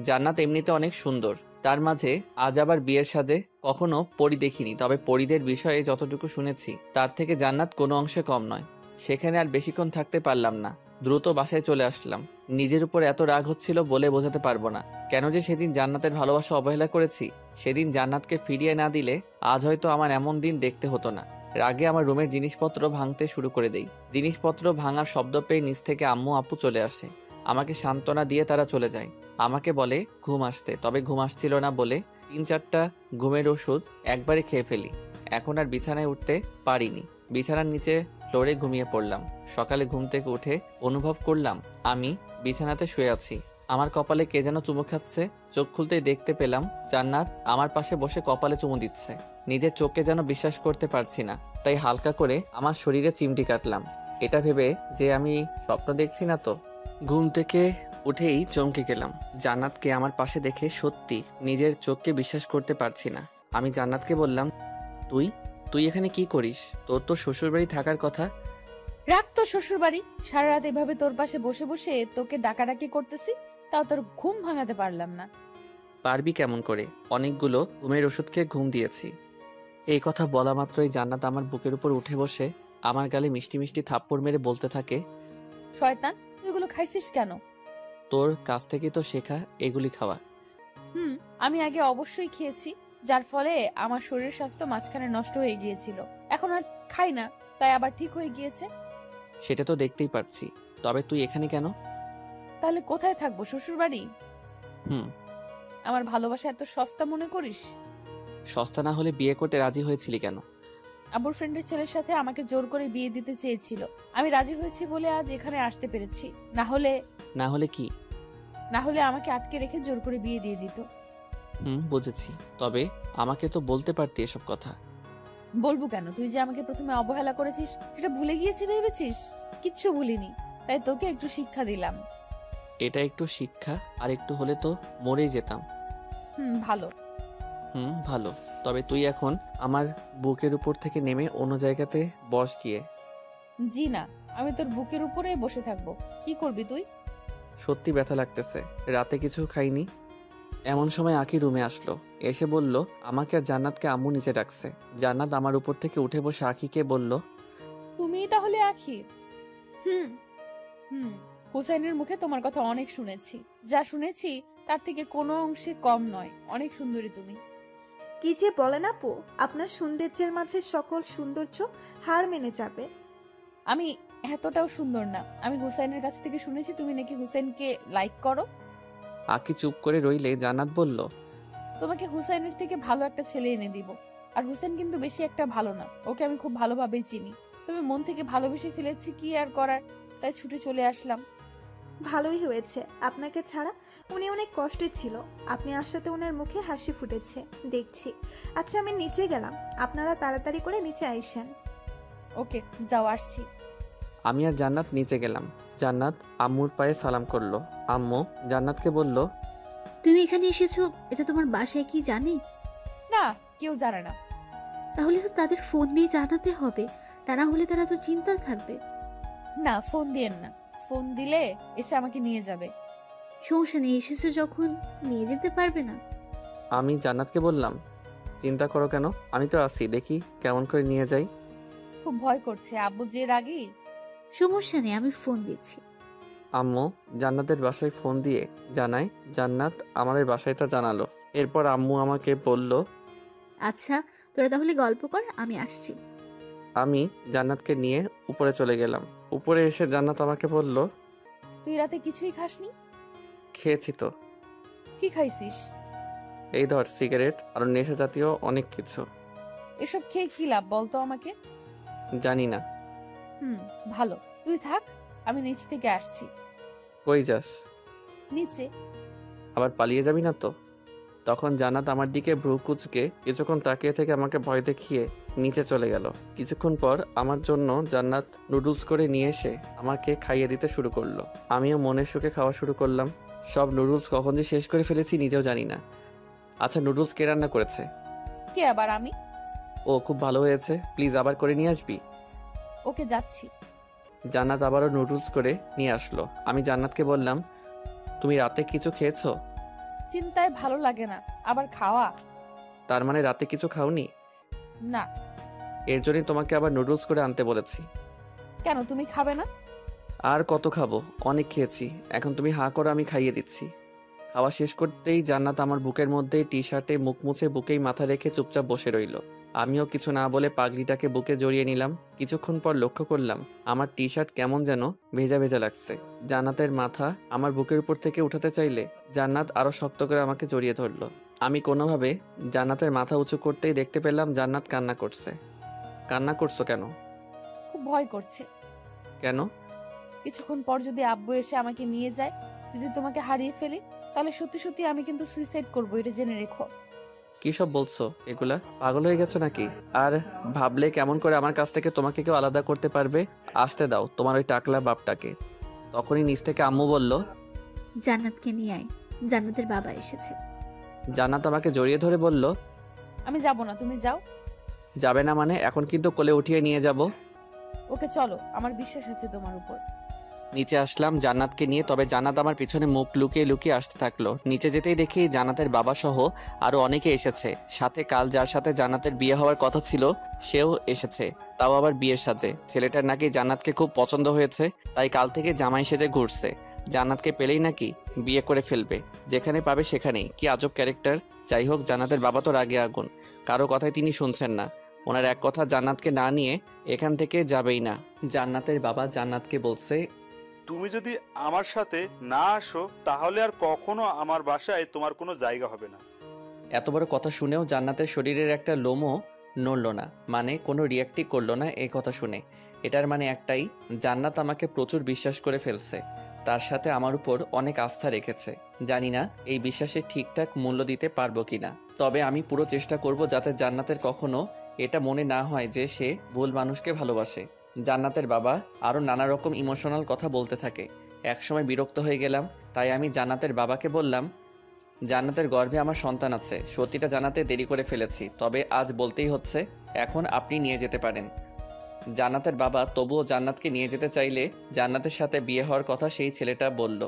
জান্নাত এমনিতে অনেক সুন্দর, তার মাঝে আজ আবার বিয়ের সাজে। কখনো পরি দেখিনি, তবে পরিদের বিষয়ে যতটুকু শুনেছি তার থেকে জান্নাত কোনো অংশে কম নয়। সেখানে আর বেশিক্ষণ থাকতে পারলাম না। দ্রুত বাসায় চলে আসলাম। নিজের উপর এত রাগ হচ্ছিল বলে বোঝাতে পারবো না। কেন যে সেদিন জান্নাতের ভালোবাসা অবহেলা করেছি। সেদিন জান্নাতকে ফিরিয়ে না দিলে আজ হয়তো আমার এমন দিন দেখতে হতো না। রাগে আমার রুমের জিনিসপত্র ভাঙতে শুরু করে দেই। জিনিসপত্র ভাঙার শব্দ পেয়ে নিচ থেকে আম্মু আপু চলে আসে। আমাকে সান্ত্বনা দিয়ে তারা চলে যায়। আমাকে বলে ঘুম আসতে, তবে ঘুম আসছিল না বলে 3-4টা ঘুমের ওষুধ একবারে খেয়ে ফেলি। এখন আর বিছানায় উঠতে পারিনি। বিছানার নিচে ফ্লোরে ঘুমিয়ে পড়লাম। সকালে ঘুম থেকে উঠে অনুভব করলাম আমি বিছানাতে শুয়ে আছি। আমার কপালে কে যেন চুমু খাচ্ছে। চোখ খুলতেই দেখতে পেলাম জান্নাত আমার পাশে বসে কপালে চুমু দিচ্ছে। নিজের চোখকে যেন বিশ্বাস করতে পারছি না, তাই হালকা করে আমার শরীরে চিমটি কাটলাম, এটা ভেবে যে আমি স্বপ্ন দেখছি না তো। ঘুম থেকে উঠেই চমকে গেলাম। জান্নাতকে আমার পাশে দেখে সত্যি নিজের চোখকে বিশ্বাস করতে পারছি না। আমি জান্নাতকে বললাম, তুই এখানে কি করিস? তোর তো শ্বশুরবাড়ি থাকার কথা। রাখ তো শ্বশুর বাড়ি। সারা রাত এভাবে তোর পাশে বসে বসে তোকে ডাকাডাকি করতেছি, তাও তোর ঘুম ভাঙাতে পারলাম না। পারবি কেমন করে? অনেকগুলো ঘুমের ওষুধ খেয়ে ঘুম দিয়েছি। এই কথা বলা মাত্রই জান্নাত আমার বুকের উপর উঠে বসে আমার গালে মিষ্টি মিষ্টি থাপ্পড় মেরে বলতে থাকে, শয়তান, তুই এগুলো খাইছিস কেন? তোর কাছ থেকেই তো শেখা এগুলি খাওয়া। আমি আগে অবশ্যই খেয়েছি, যার ফলে আমার শরীর স্বাস্থ্য মাঝখানে নষ্ট হয়ে গিয়েছিল। এখন আর খাই না, তাই আবার ঠিক হয়ে গিয়েছে। সেটা তো দেখতেই পারছি, তবে তুই এখানে কেন? তাহলে কোথায় থাকবো? শ্বশুর বাড়ি? হুম। আমার ভালোবাসা এত সস্তা মনে করিস? সস্তা না হলে বিয়ে করতে রাজি হয়েছিলি কেন? আবুর ফ্রেন্ডের ছেলের সাথে আমাকে জোর করে বিয়ে দিতে চেয়েছিল। আমি রাজি হয়েছি বলে আজ এখানে আসতে পেরেছি, না হলে না হলে কি? না হলে আমাকে আটকে রেখে জোর করে বিয়ে দিয়ে দিত। বুঝেছি, তবে আমাকে তো বলতে পারতি এসব কথা। বলবো কেন? তুই যে আমাকে প্রথমে অবহেলা করেছিস সেটা ভুলে গিয়েছি ভেবেছিস? কিচ্ছু ভুলিনি, তাই তোকে একটু শিক্ষা দিলাম। এটা একটু শিক্ষা, আর একটু হলে তো মরেই যেতাম। ভালো। ভালো। তবে তুই এখন আমার বুকের উপর থেকে নেমে অন্য জায়গাতে বস গিয়ে। জি না, আমি তোর বুকের উপরে বসে থাকবো। কি করবি তুই? সত্যি ব্যথা লাগতেছে, রাতে কিছু খাইনি। এমন সময় আঁকি রুমে আসলো, এসে বলল আমাকে আর জান্নাতকে আম্মু নিচে ডাকছে। জান্নাত আমার উপর থেকে উঠে বসে আঁকিকে বলল, তুমি তাহলে আখি? হুম। হুসাইনের মুখে তোমার কথা অনেক শুনেছি, যা শুনেছি তার থেকে কোনো অংশে কম নয়। অনেক সুন্দরী তুমি। কি যে বলেন আপু, আপনার সৌন্দর্যের মাঝে সকল সৌন্দর্য হার মেনে যাবে। আমি এতটাও সুন্দর না। আমি হুসাইনের কাছ থেকে শুনেছি তুমি নাকি হুসাইনকে লাইক করো। আঁকি চুপ করে রইলে জান্নাত বলল, তোমাকে হুসাইনের থেকে ভালো একটা ছেলে এনে দিব। আর হুসাইন কিন্তু বেশি একটা ভালো না, ওকে আমি খুব ভালোভাবেই চিনি। তবে মন থেকে ভালোবেসে ফেলেছি, কি আর করার, তাই ছুটে চলে আসলাম। ভালোই হয়েছে, আপনাকে ছাড়া উনি অনেক কষ্টে ছিল। আপনি আসাতে ওনার মুখে হাসি ফুটেছে দেখছি। আচ্ছা আমি নিচে গেলাম, আপনারা তাড়াতাড়ি করে নিচে আইসেন। ওকে যাও, আসছি। আমি আর জান্নাত নিচে গেলাম। জান্নাত আম্মুর পায়ে সালাম করলো। আম্মু জান্নাতকে বলল, তুমি এখানে এসেছো, এটা তোমার বাসায় কি জানে? না, কেউ জানে না। তাহলে তো তাদের ফোন দিয়ে জানাতে হবে, তা না হলে তারা তো চিন্তা থাকবে। না, ফোন দিয়েন না। ফোন দিলে এসে আমাকে নিয়ে যাবে। সমস্যা নেই, এসেছো যখন নিয়ে যেতে পারবে না? আমি জান্নাতকে বললাম, চিন্তা করো কেন, আমি তো আছি, দেখি কেমন করে নিয়ে যাই। খুব ভয় করছে, আব্বু যে রাগী। সমস্যা নেই, আমি ফোন দিচ্ছি। আম্মু জান্নাতের বাসায় ফোন দিয়ে জানায়, জান্নাত আমাদের বাসায় তা জানালো। এরপর আম্মু আমাকে বলল, আচ্ছা তোরা তাহলে গল্প কর, আমি আসছি। আমি জান্নাতকে নিয়ে উপরে চলে গেলাম। উপরে এসে জান্নাত আমাকে বলল, তুই রাতে কিছুই খাসনি? খেয়েছি তো। কি খাইছিস? এই ধর সিগারেট আর নেশা জাতীয় অনেক কিছু। এসব খেয়ে কি লাভ বলতো আমাকে? জানি না। ভালো, তুই থাক, আমি নিচ থেকে আসছি। কই যাস? নিচে। আবার পালিয়ে যাবি না তো? তখন জান্নাত আমার দিকে ভ্রু কুচকে কিছুক্ষণ তাকিয়ে থেকে আমাকে ভয় দেখিয়ে নিচে চলে গেল। কিছুক্ষণ পর আমার জন্য জান্নাত নুডলস করে নিয়ে এসে আমাকে খাইয়ে দিতে শুরু করলো। আমিও মনের সুখে খাওয়া শুরু করলাম। সব নুডলস কখন যে শেষ করে ফেলেছি নিজেও জানি না। আচ্ছা, নুডলস কে রান্না করেছে? কে আবার? আমি। ও খুব ভালো হয়েছে, প্লিজ আবার করে নিয়ে আসবি। ওকে, যাচ্ছি। জান্নাত আবারও নুডলস করে নিয়ে আসলো। আমি জান্নাতকে বললাম, তুমি রাতে কিছু খেয়েছো? চিন্তায় ভালো লাগে না, আবার খাওয়া। তার মানে রাতে কিছু খাওনি? না। এর জন্যই তোমাকে আবার নুডলস করে আনতে বলেছি। কেন, তুমি খাবে না? আর কত খাবো, অনেক খেয়েছি। এখন তুমি হাঁ করো, আমি খাইয়ে দিচ্ছি। খাওয়া শেষ করতেই জান্নাত আমার বুকের মধ্যে টি শার্টে মুখ মুছে বুকেই মাথা রেখে চুপচাপ বসে রইল। আমিও কিছু না বলে পাগড়িটাকে বুকে জড়িয়ে নিলাম। কিছুক্ষণ পর লক্ষ্য করলাম আমার টি শার্ট কেমন যেন ভেজা ভেজা লাগছে। জান্নাতের মাথা আমার বুকের উপর থেকে উঠাতে চাইলে জান্নাত আরো শক্ত করে আমাকে জড়িয়ে ধরলো। আমি কোনোভাবে জান্নাতের মাথা উঁচু করতেই দেখতে পেলাম জান্নাত কান্না করছে। কান্না করছো কেন? খুব ভয় করছে। কেন? কিছুক্ষণ পর যদি আব্বু এসে আমাকে নিয়ে যায়, যদি তোমাকে হারিয়ে ফেলি, তাহলে সত্যি সত্যি আমি কিন্তু সুইসাইড করবো, এটা জেনে রেখো। কি সব বলছো এগুলা? পাগল হয়ে গেছো নাকি? আর ভাবলে কেমন করে আমার কাছ থেকে তোমাকে কেউ আলাদা করতে পারবে? আসতে দাও তোমার ওই টাকলা বাপটাকে। তখনই নিচ থেকে আম্মু বলল, জান্নাতকে নিয়ে আয়, জান্নাতের বাবা এসেছে। জান্নাত আমাকে জড়িয়ে ধরে বলল, আমি যাব না, তুমি যাও। যাবে না মানে? এখন কিন্তু কোলে উঠিয়ে নিয়ে যাব। ওকে চলো, আমার বিশ্বাস আছে তোমার উপর। নিচে আসলাম জান্নাতকে নিয়ে, তবে জান্নাত আমার পিছনে মুখ লুকিয়ে লুকিয়ে আসতে থাকলো। নিচে যেতেই দেখি জান্নাতের বাবা সহ আরো অনেকে এসেছে। সাথে কাল যার সাথে জান্নাতের বিয়ে হওয়ার কথা ছিল সেও এসেছে, তাও আবার বিয়ের সাজে। ছেলেটার নাকি জান্নাতকে খুব পছন্দ হয়েছে, তাই কাল থেকে জামাই সেজে ঘুরছে। জান্নাতকে পেলেই নাকি বিয়ে করে ফেলবে, যেখানে পাবে সেখানেই। কি আজব ক্যারেক্টার। যাই হোক, জান্নাতের বাবা তো রাগে আগুন, কারো কথাই তিনি শুনছেন না। ওনার এক কথা জান্নাতকে না নিয়ে এখান থেকে যাবেই না। জান্নাতের বাবা জান্নাতকে বলছে, তুমি যদি আমার সাথে না আসো তাহলে আর কখনো আমার বাসায় তোমার কোনো জায়গা হবে না। এত বড় কথা শুনেও জান্নাতের শরীরের একটা লোমও নড়ল না, মানে কোনো রিয়াক্টই করলো না এই কথা শুনে। এটার মানে একটাই, জান্নাত আমাকে প্রচুর বিশ্বাস করে ফেলছে। তার সাথে আমার উপর অনেক আস্থা রেখেছে। জানি না এই বিশ্বাসের ঠিকঠাক মূল্য দিতে পারবো কিনা, তবে আমি পুরো চেষ্টা করব যাতে জান্নাতের কখনো এটা মনে না হয় যে সে ভুল মানুষকে ভালোবাসে। জান্নাতের বাবা আরও নানা রকম ইমোশনাল কথা বলতে থাকে। একসময় বিরক্ত হয়ে গেলাম, তাই আমি জান্নাতের বাবাকে বললাম, জান্নাতের গর্ভে আমার সন্তান আছে, সত্যিটা জানাতে দেরি করে ফেলেছি, তবে আজ বলতেই হচ্ছে, এখন আপনি নিয়ে যেতে পারেন। জান্নাতের বাবা তবুও জান্নাতকে নিয়ে যেতে চাইলে জান্নাতের সাথে বিয়ে হওয়ার কথা সেই ছেলেটা বলল।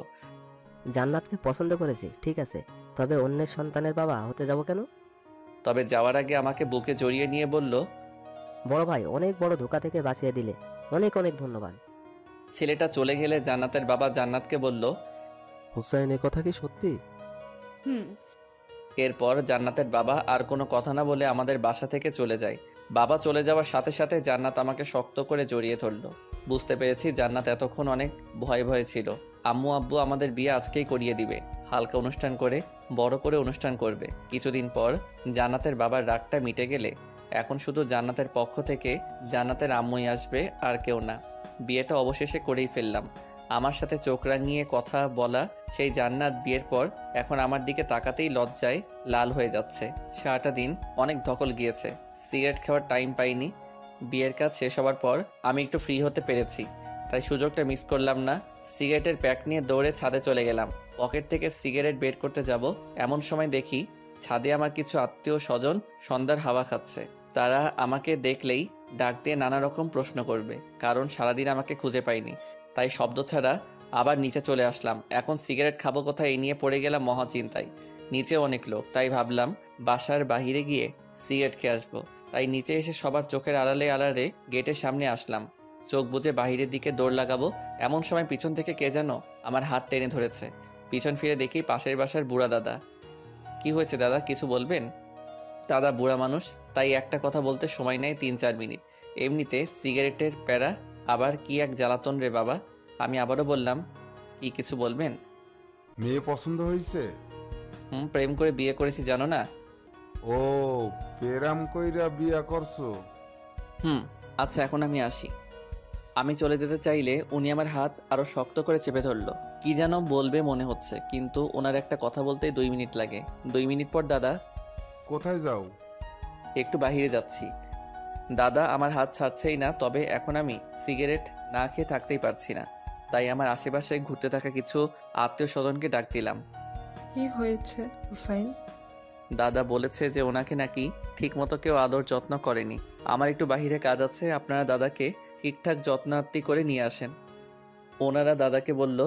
জান্নাতকে পছন্দ করেছি ঠিক আছে, তবে অন্যের সন্তানের বাবা হতে যাব কেন? তবে যাওয়ার আগে আমাকে বুকে জড়িয়ে নিয়ে বলল, বড় ভাই অনেক বড় ধোকা থেকে বাঁচিয়ে দিলে, অনেক অনেক ধন্যবাদ। ছেলেটা চলে গেলে জান্নাতের বাবা জান্নাতকে বলল, হুসাইন এ কথা কি সত্যি? হুম। এরপর জান্নাতের বাবা আর কোনো কথা না বলে আমাদের বাসা থেকে চলে যায়। বাবা চলে যাওয়ার সাথে সাথে জান্নাত আমাকে শক্ত করে জড়িয়ে ধরল। বুঝতে পেরেছি জান্নাত এতক্ষণ অনেক ভয়ে ভয়ে ছিল। আম্মু আব্বু আমাদের বিয়ে আজকেই করিয়ে দিবে, হালকা অনুষ্ঠান করে বড় করে অনুষ্ঠান করবে। কিছুদিন পর জান্নাতের বাবার রাগটা মিটে গেলে এখন শুধু জান্নাতের পক্ষ থেকে জান্নাতের আম্মুই আসবে, আর কেউ না। বিয়েটা অবশেষে করেই ফেললাম। আমার সাথে চোখ রাঙিয়ে কথা বলা সেই জান্নাত বিয়ের পর এখন আমার দিকে তাকাতেই লজ্জায় লাল হয়ে যাচ্ছে। সারাটা দিন অনেক ধকল গিয়েছে, সিগারেট খাওয়ার টাইম পাইনি। বিয়ের কাজ শেষ হওয়ার পর আমি একটু ফ্রি হতে পেরেছি, তাই সুযোগটা মিস করলাম না। সিগারেটের প্যাক নিয়ে দৌড়ে ছাদে চলে গেলাম। পকেট থেকে সিগারেট বের করতে যাব, এমন সময় দেখি ছাদে আমার কিছু আত্মীয় স্বজন সন্ধ্যার হাওয়া খাচ্ছে। তারা আমাকে দেখলেই ডাক দিয়ে নানা রকম প্রশ্ন করবে, কারণ সারাদিন আমাকে খুঁজে পাইনি। তাই শব্দ ছাড়া আবার নিচে চলে আসলাম। এখন সিগারেট খাবো কোথায়, এই নিয়ে পড়ে গেলাম মহাচিন্তায়। নিচে অনেক লোক, তাই ভাবলাম বাসার বাহিরে গিয়ে সিগারেট খেয়ে আসবো। তাই নিচে এসে সবার চোখের আড়ালে আড়ালে গেটের সামনে আসলাম। চোখ বুজে বাহিরের দিকে দৌড় লাগাবো, এমন সময় পিছন থেকে কে যেন আমার হাত টেনে ধরেছে। পিছন ফিরে দেখি পাশের বাসার বুড়া দাদা। কি হয়েছে দাদা, কিছু বলবেন? দাদা বুড়া মানুষ, তাই একটা কথা বলতে সময় নেয় 3-4 মিনিট। এমনিতে সিগারেটের প্যারা, আবার কি এক জ্বালাতন রে বাবা। আমি আবারও বললাম, কি কিছু বলবেন? মেয়ে পছন্দ হয়েছে? প্রেম করে বিয়ে করেছি জানো না। ও, পেরাম কইরা বিয়া করছো? আচ্ছা এখন আমি আসি। আমি চলে যেতে চাইলে উনি আমার হাত আরো শক্ত করে চেপে ধরলো। কি যেন বলবে মনে হচ্ছে, কিন্তু ওনার একটা কথা বলতেই 2 মিনিট লাগে। 2 মিনিট পর দাদা, কোথায় যাও? একটু বাইরে যাচ্ছি। দাদা আমার হাত ছাড়ছেই না, তবে এখন আমি সিগারেট না খেয়ে থাকতেই পারছি না। তাই আমার আশেপাশে ঘুরতে থাকা কিছু আত্মীয় স্বজনকে ডাক দিলাম। কি হয়েছে হুসাইন? দাদা বলেছে যে ওনাকে নাকি ঠিকমতো কেউ আদর যত্ন করেনি। আমার একটু বাহিরে কাজ আছে, আপনারা দাদাকে ঠিকঠাক যত্নার্থী করে নিয়ে আসেন। ওনারা দাদাকে বলল,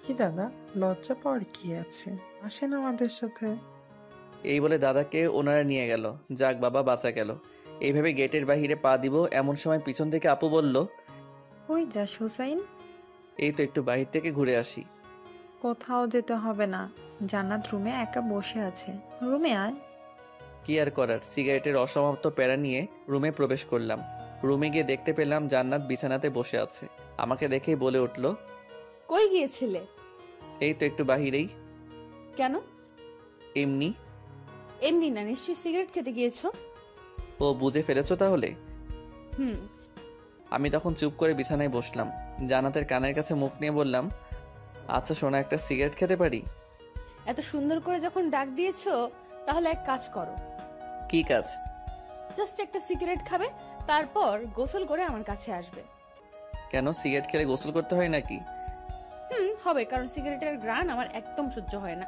কি দাদা, লজ্জা পাওয়ার কি আছে, আসেন আমাদের সাথে। এই বলে দাদাকে ওনারা নিয়ে গেল। যাক বাবা, বাঁচা গেল। এইভাবে গেটের বাহিরে পা দিব, এমন সময় পিছন থেকে আপু বলল, কই যাস হুসাইন? এই তো একটু বাহির থেকে ঘুরে আসি। কোথাও যেতে হবে না, জান্নাত রুমে একা বসে আছে, রুমে আয়। কি আর করার, সিগারেটের অসমাপ্ত প্যারা নিয়ে রুমে প্রবেশ করলাম। রুমে গিয়ে দেখতে পেলাম জান্নাত বিছানাতে বসে আছে। আমাকে দেখেই বলে উঠল, কই গিয়েছিলে? এই তো একটু বাহিরেই। কেন? এমনি। এমনি না, নিশ্চয়ই সিগারেট খেতে গিয়েছো। ও, বুঝে ফেলেছো তাহলে। হুম। আমি তখন চুপ করে বিছানায় বসলাম। জান্নাতের কানের কাছে মুখ নিয়ে বললাম, আচ্ছা সোনা, একটা সিগারেট খেতে পারি? এত সুন্দর করে যখন ডাক দিয়েছো, তাহলে এক কাজ করো। কি কাজ? জাস্ট একটা সিগারেট খাবে, তারপর গোসল করে আমার কাছে আসবে। কেন, সিগারেট খেলে গোসল করতে হয় নাকি? হবে, কারণ সিগারেটের ঘ্রাণ আমার একদম সহ্য হয় না।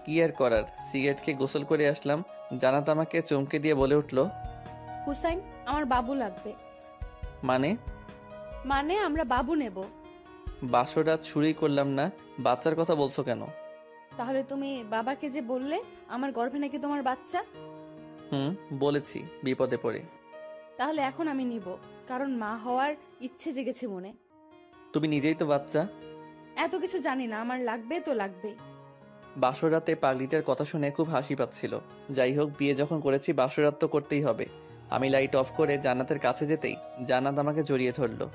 কি আর করার, সিগারেট খেয়ে গোসল করে আসলাম। জান্নাত আমাকে চমকে দিয়ে বলে উঠল, হুসাইন, আমার বাবু লাগবে। মানে আমরা বাবু নেব। বাসরাত শুরুই করলাম না, বাচ্চার কথা বলছো কেন? তাহলে তুমি বাবাকে যে বললে আমার গর্ভে নাকি তোমার বাচ্চা। বলেছি, বিপদে পড়ে। তাহলে এখন আমি নিব, কারণ মা হওয়ার ইচ্ছে জেগেছে মনে। তুমি নিজেই তো বাচ্চা। এত কিছু জানি না, আমার লাগবে তো লাগবেই। বাসরাতে পাগলিটার কথা শুনে খুব হাসি পাচ্ছিল। যাই হোক, বিয়ে যখন করেছি বাসরাত তো করতেই হবে। আমি লাইট অফ করে জান্নাতের কাছে যেতেই জান্নাত আমাকে জড়িয়ে ধরলো।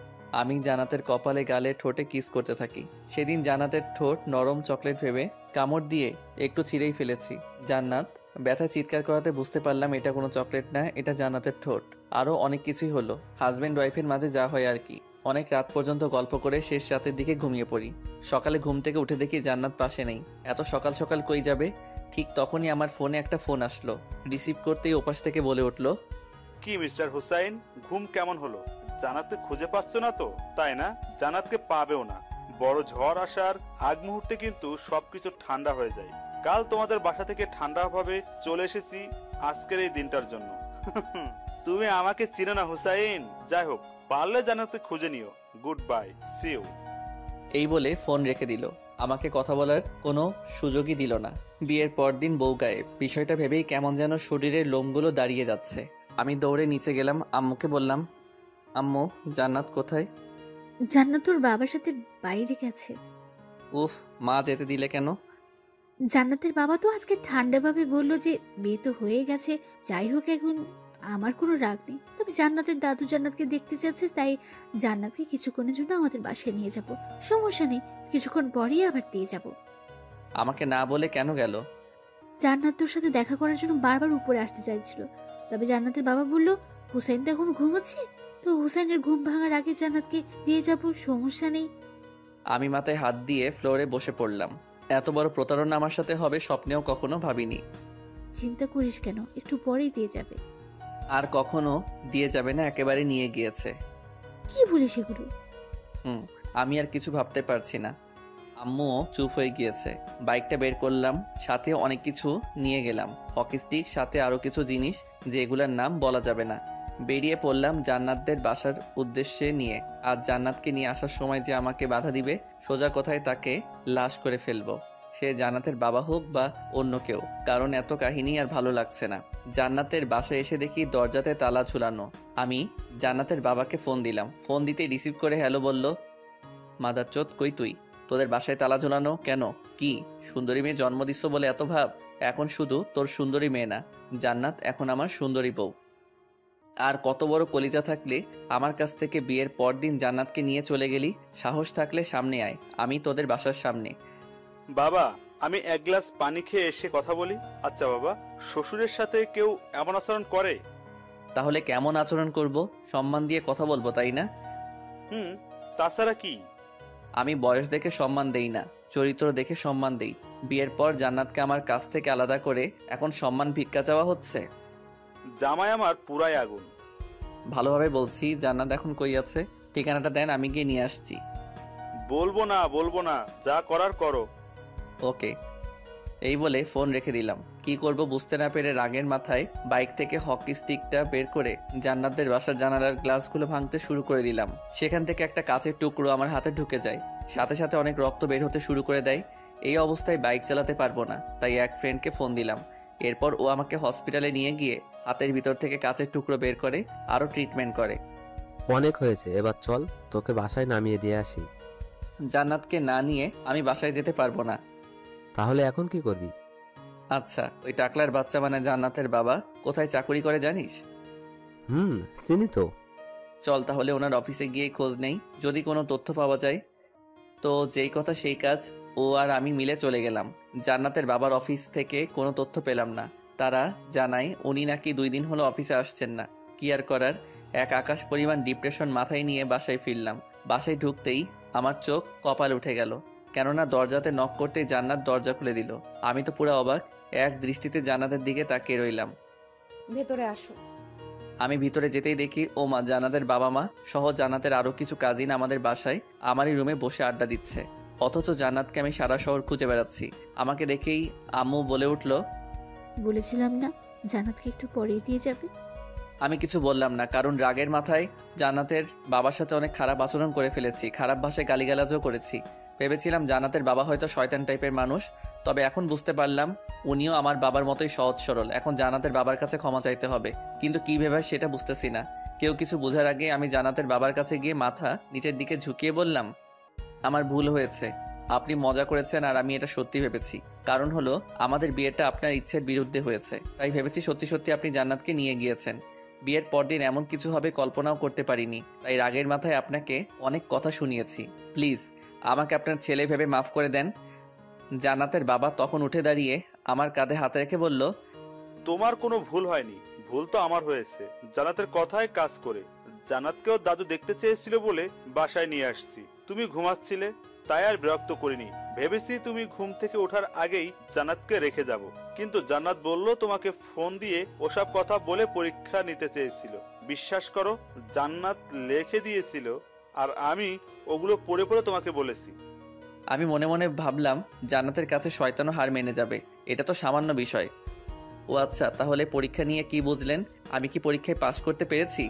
আমি জান্নাতের কপালে, গালে, ঠোঁটে কিস করতে থাকি। সেদিন জান্নাতের ঠোঁট নরম চকলেট ভেবে কামড় দিয়ে একটু ছিঁড়েই ফেলেছি। জান্নাত ব্যথায় চিৎকার করাতে বুঝতে পারলাম এটা কোনো চকলেট না, এটা জান্নাতের ঠোঁট। আরও অনেক কিছুই হলো, হাজব্যান্ড ওয়াইফের মাঝে যা হয় আর কি। অনেক রাত পর্যন্ত গল্প করে শেষ রাতের দিকে ঘুমিয়ে পড়ি। সকালে ঘুম থেকে উঠে দেখি জান্নাত পাশে নেই। এত সকাল সকাল কই যাবে? ঠিক তখনই আমার ফোনে একটা ফোন আসলো। রিসিভ করতেই ওপাশ থেকে বলে উঠলো, কি মিস্টার হুসাইন, ঘুম কেমন হলো? জান্নাতকে খুঁজে পাচ্ছ না তো, তাই না? জান্নাতকে পাবেও না। বড় ঝড় আসার আগ মুহূর্তে কিন্তু সবকিছু ঠান্ডা হয়ে যায়। কাল তোমাদের বাসা থেকে ঠান্ডা ভাবে চলে এসেছি আজকের এই দিনটার জন্য। তুমি আমাকে চিনো না হুসাইন। যাই হোক, পারলে জান্নাতকে খুঁজে নিও। Good bye, see you. এই বলে ফোন রেখে দিল। আমাকে কথা বলার কোনো সুযোগই দিল না। বিয়ের পর দিন বউ গায়েব। বিষয়টা ভেবেই কেমন যেন শরীরের লোমগুলো দাঁড়িয়ে যাচ্ছে। আমি দৌড়ে নিচে গেলাম, আম্মুকে বললাম, আম্মু জান্নাত কোথায়? জান্নাত তোর বাবার সাথে বাইরে গেছে। উফ, মা যেতে দিলে কেন? জান্নাতের বাবা তো আজকে ঠান্ডাভাবে বলল যে বিয়ে তো হয়ে গেছে, যাই হোক এখন আমার কোনো রাগ নেই, তবে জান্নাতের দাদু জান্নাতকে দেখতে চাচ্ছে, তাই জান্নাতকে কিছুক্ষণের জন্য আমাদের বাসায় নিয়ে যাব। সমস্যা নেই, কিছুক্ষণ পরেই আবার দিয়ে যাব। আমাকে না বলে কেন গেল? জান্নাত তোর সাথে দেখা করার জন্য বারবার উপরে আসতে চাইছিল, তবে জান্নাতের বাবা বলল হুসাইন তো এখন ঘুমোচ্ছে, তো হুসাইনের ঘুম ভাঙার আগে জান্নাতকে দিয়ে যাব, সমস্যা নেই। আমি মাথায় হাত দিয়ে ফ্লোরে বসে পড়লাম। এত বড় প্রতারণা আমার সাথে হবে স্বপ্নেও কখনো ভাবিনি। চিন্তা করিস কেন, একটু পরেই দিয়ে যাবে। আর কখনো দিয়ে যাবে না, একেবারে নিয়ে গিয়েছে। কি বলিস এগুলো? আমি আর কিছু ভাবতে পারছি না। আম্মুও চুপ হয়ে গিয়েছে। বাইকটা বের করলাম, সাথে অনেক কিছু নিয়ে গেলাম, হকি স্টিক, সাথে আরো কিছু জিনিস যেগুলোর নাম বলা যাবে না। বেরিয়ে পড়লাম জান্নাতদের বাসার উদ্দেশ্যে নিয়ে। আর জান্নাতকে নিয়ে আসার সময় যে আমাকে বাধা দিবে, সোজা কথায় তাকে লাশ করে ফেলবো, সে জান্নাতের বাবা হোক বা অন্য কেউ। কারণ এত কাহিনী আর ভালো লাগছে না। জান্নাতের বাসায় এসে দেখি দরজাতে তালা ঝুলানো। আমি জান্নাতের বাবাকে ফোন দিলাম। ফোন দিতে রিসিভ করে হ্যালো বলল। মাদারচোদ, কই তুই? তোদের বাসায় তালা ঝোলানো কেন? কি সুন্দরী মেয়ে জন্ম দিচ্ছ বলে এত ভাব? এখন শুধু তোর সুন্দরী মেয়ে না, জান্নাত এখন আমার সুন্দরী বউ। আর কত বড় কলিজা থাকলে আমার কাছ থেকে বিয়ের পর দিন জান্নাতকে নিয়ে চলে গেলি? সাহস থাকলে সামনে আয়, আমি তোদের বাসার সামনে। বাবা, আমি এক গ্লাস পানি খেয়ে এসে কথা বলি। আচ্ছা বাবা, শ্বশুরের সাথে কেউ এমন আচরণ করে? তাহলে কেমন আচরণ করব? সম্মান দিয়ে কথা বলবো, তাই না? তাছাড়া কি? আমি বয়স দেখে সম্মান দেই না, চরিত্র দেখে সম্মান দেই। বিয়ের পর জান্নাতকে আমার কাছ থেকে আলাদা করে এখন সম্মান ভিক্ষা চাওয়া হচ্ছে। জামাই আমার পুরাই আগুন। ভালোভাবে বলছি, জান্নাত এখন কই আছে? ঠিকানাটা দেন, আমি গিয়ে নিয়ে আসছি। বলবো না, যা করার করো। ওকে। এই বলে ফোন রেখে দিলাম। কি করব বুঝতে না পেরে রাগের মাথায় বাইক থেকে হকি স্টিকটা বের করে জান্নাতদের বাসার জানালার গ্লাসগুলো ভাঙতে শুরু করে দিলাম। সেখান থেকে একটা কাঁচের টুকরো আমার হাতে ঢুকে যায়, সাথে সাথে অনেক রক্ত বের হতে শুরু করে দেয়। এই অবস্থায় বাইক চালাতে পারবো না, তাই এক ফ্রেন্ডকে ফোন দিলাম। এরপর ও আমাকে হসপিটালে নিয়ে গিয়ে হাতের ভিতর থেকে কাঁচের টুকরো বের করে আরও ট্রিটমেন্ট করে। অনেক হয়েছে, এবার চল তোকে বাসায় নামিয়ে দিয়ে আসি। জান্নাতকে না নিয়ে আমি বাসায় যেতে পারবো না। তাহলে এখন কি করবি? আচ্ছা, ওই টাকলার বাচ্চা মানে জান্নাতের বাবা কোথায় চাকরি করে জানিস? চিনি তো। চল তাহলে ওনার অফিসে গিয়ে খোঁজ নেই, যদি কোনো তথ্য পাওয়া যায়। তো যেই কথা সেই কাজ, ও আর আমি মিলে চলে গেলাম। জান্নাতের বাবার অফিস থেকে কোনো তথ্য পেলাম না। তারা জানায় উনি নাকি 2 দিন হলো অফিসে আসছেন না। কি আর করার, এক আকাশ পরিমাণ ডিপ্রেশন মাথায় নিয়ে বাসায় ফিরলাম। বাসায় ঢুকতেই আমার চোখ কপাল উঠে গেল, কেননা দরজাতে নক করতেই জান্নাত দরজা খুলে দিল। আমি তো পুরো অবাক, এক দৃষ্টিতে জান্নাতের দিকে তাকিয়ে রইলাম। ভেতরে আসো। আমি ভিতরে যেতেই দেখি ও মা, জান্নাতের বাবা মা সহ জান্নাতের আরো কিছু কাজিন আমাদের বাসায় আমারই রুমে বসে আড্ডা দিচ্ছে। অথচ জান্নাতকে আমি সারা শহর খুঁজে বেড়াচ্ছি। আমাকে দেখেই আম্মু বলে উঠল, বলেছিলাম না জান্নাতকে একটু পরেই দিয়ে যাবে। আমি কিছু বললাম না, কারণ রাগের মাথায় জান্নাতের বাবার সাথে অনেক খারাপ আচরণ করে ফেলেছি, খারাপ ভাষায় গালিগালাজও করেছি। ভেবেছিলাম জান্নাতের বাবা হয়তো শয়তান টাইপের মানুষ, তবে এখন বুঝতে পারলাম উনিও আমার বাবার মতোই সহজ সরল। এখন জান্নাতের বাবার কাছে ক্ষমা চাইতে হবে, কিন্তু কি ভেবে সেটা বুঝতেছি না। কেউ কিছু বোঝার আগে আমি জান্নাতের বাবার কাছে গিয়ে মাথা নিচের দিকে ঝুঁকিয়ে বললাম, আমার ভুল হয়েছে, আপনি মজা করেছেন আর আমি এটা সত্যি ভেবেছি। কারণ হলো আমাদের বিয়েটা আপনার ইচ্ছের বিরুদ্ধে হয়েছে, তাই ভেবেছি সত্যি সত্যি আপনি জান্নাতকে নিয়ে গিয়েছেন। বিয়ের পরদিন এমন কিছু হবে কল্পনাও করতে পারিনি, তাই রাগের মাথায় আপনাকে অনেক কথা শুনিয়েছি। প্লিজ আমাকে আপনার ছেলে ভেবে মাফ করে দেন। জান্নাতের বাবা তখন উঠে দাঁড়িয়ে আমার কাঁধে হাত রেখে বলল, তোমার কোনো ভুল হয়নি, ভুল তো আমার হয়েছে। জান্নাতের কথায় কাজ করে জান্নাতকেও দাদু দেখতে চেয়েছিল বলে বাসায় নিয়ে আসছি। তুমি ঘুমাচ্ছিলে, তাই আর বিরক্ত করিনি। ভেবেছি তুমি ঘুম থেকে ওঠার আগেই জান্নাতকে রেখে যাব, কিন্তু জান্নাত বলল তোমাকে ফোন দিয়ে ওসব কথা বলে পরীক্ষা নিতে চেয়েছিল। বিশ্বাস করো, জান্নাত লিখে দিয়েছিল আর আমি ওগুলো পড়ে পড়ে তোমাকে বলেছি। আমি মনে মনে ভাবলাম জান্নাতের কাছে শয়তানও হার মেনে যাবে, এটা তো সামান্য বিষয়। ও আচ্ছা, তাহলে পরীক্ষা নিয়ে কি বুঝলেন? আমি কি পরীক্ষায় পাশ করতে পেরেছি?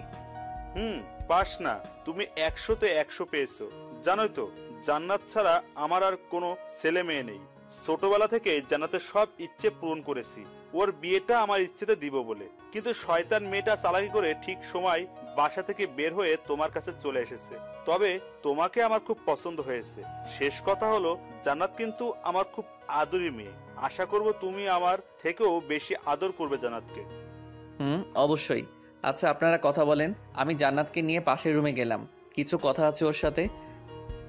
পাস না, তুমি 100-তে 100 পেয়েছো। জানোই তো, জান্নাত ছাড়া আমার আর কোনো ছেলে মেয়ে নেই। ছোটবেলা থেকে জান্নাতের সব ইচ্ছে পূরণ করেছি, ওর বিয়েটা আমার ইচ্ছেতে দিব বলে। কিন্তু শয়তান মেয়েটা চালাকি করে ঠিক সময় বাসা থেকে বের হয়ে তোমার কাছে চলে এসেছে। তবে তোমাকে আমার খুব পছন্দ হয়েছে। শেষ কথা হলো, জান্নাত কিন্তু আমার খুব আদরি মেয়ে। আশা করব তুমি আমার থেকেও বেশি আদর করবে জান্নাতকে। অবশ্যই। আচ্ছা, আপনারা কথা বলেন। আমি জান্নাতকে নিয়ে পাশের রুমে গেলাম, কিছু কথা আছে ওর সাথে।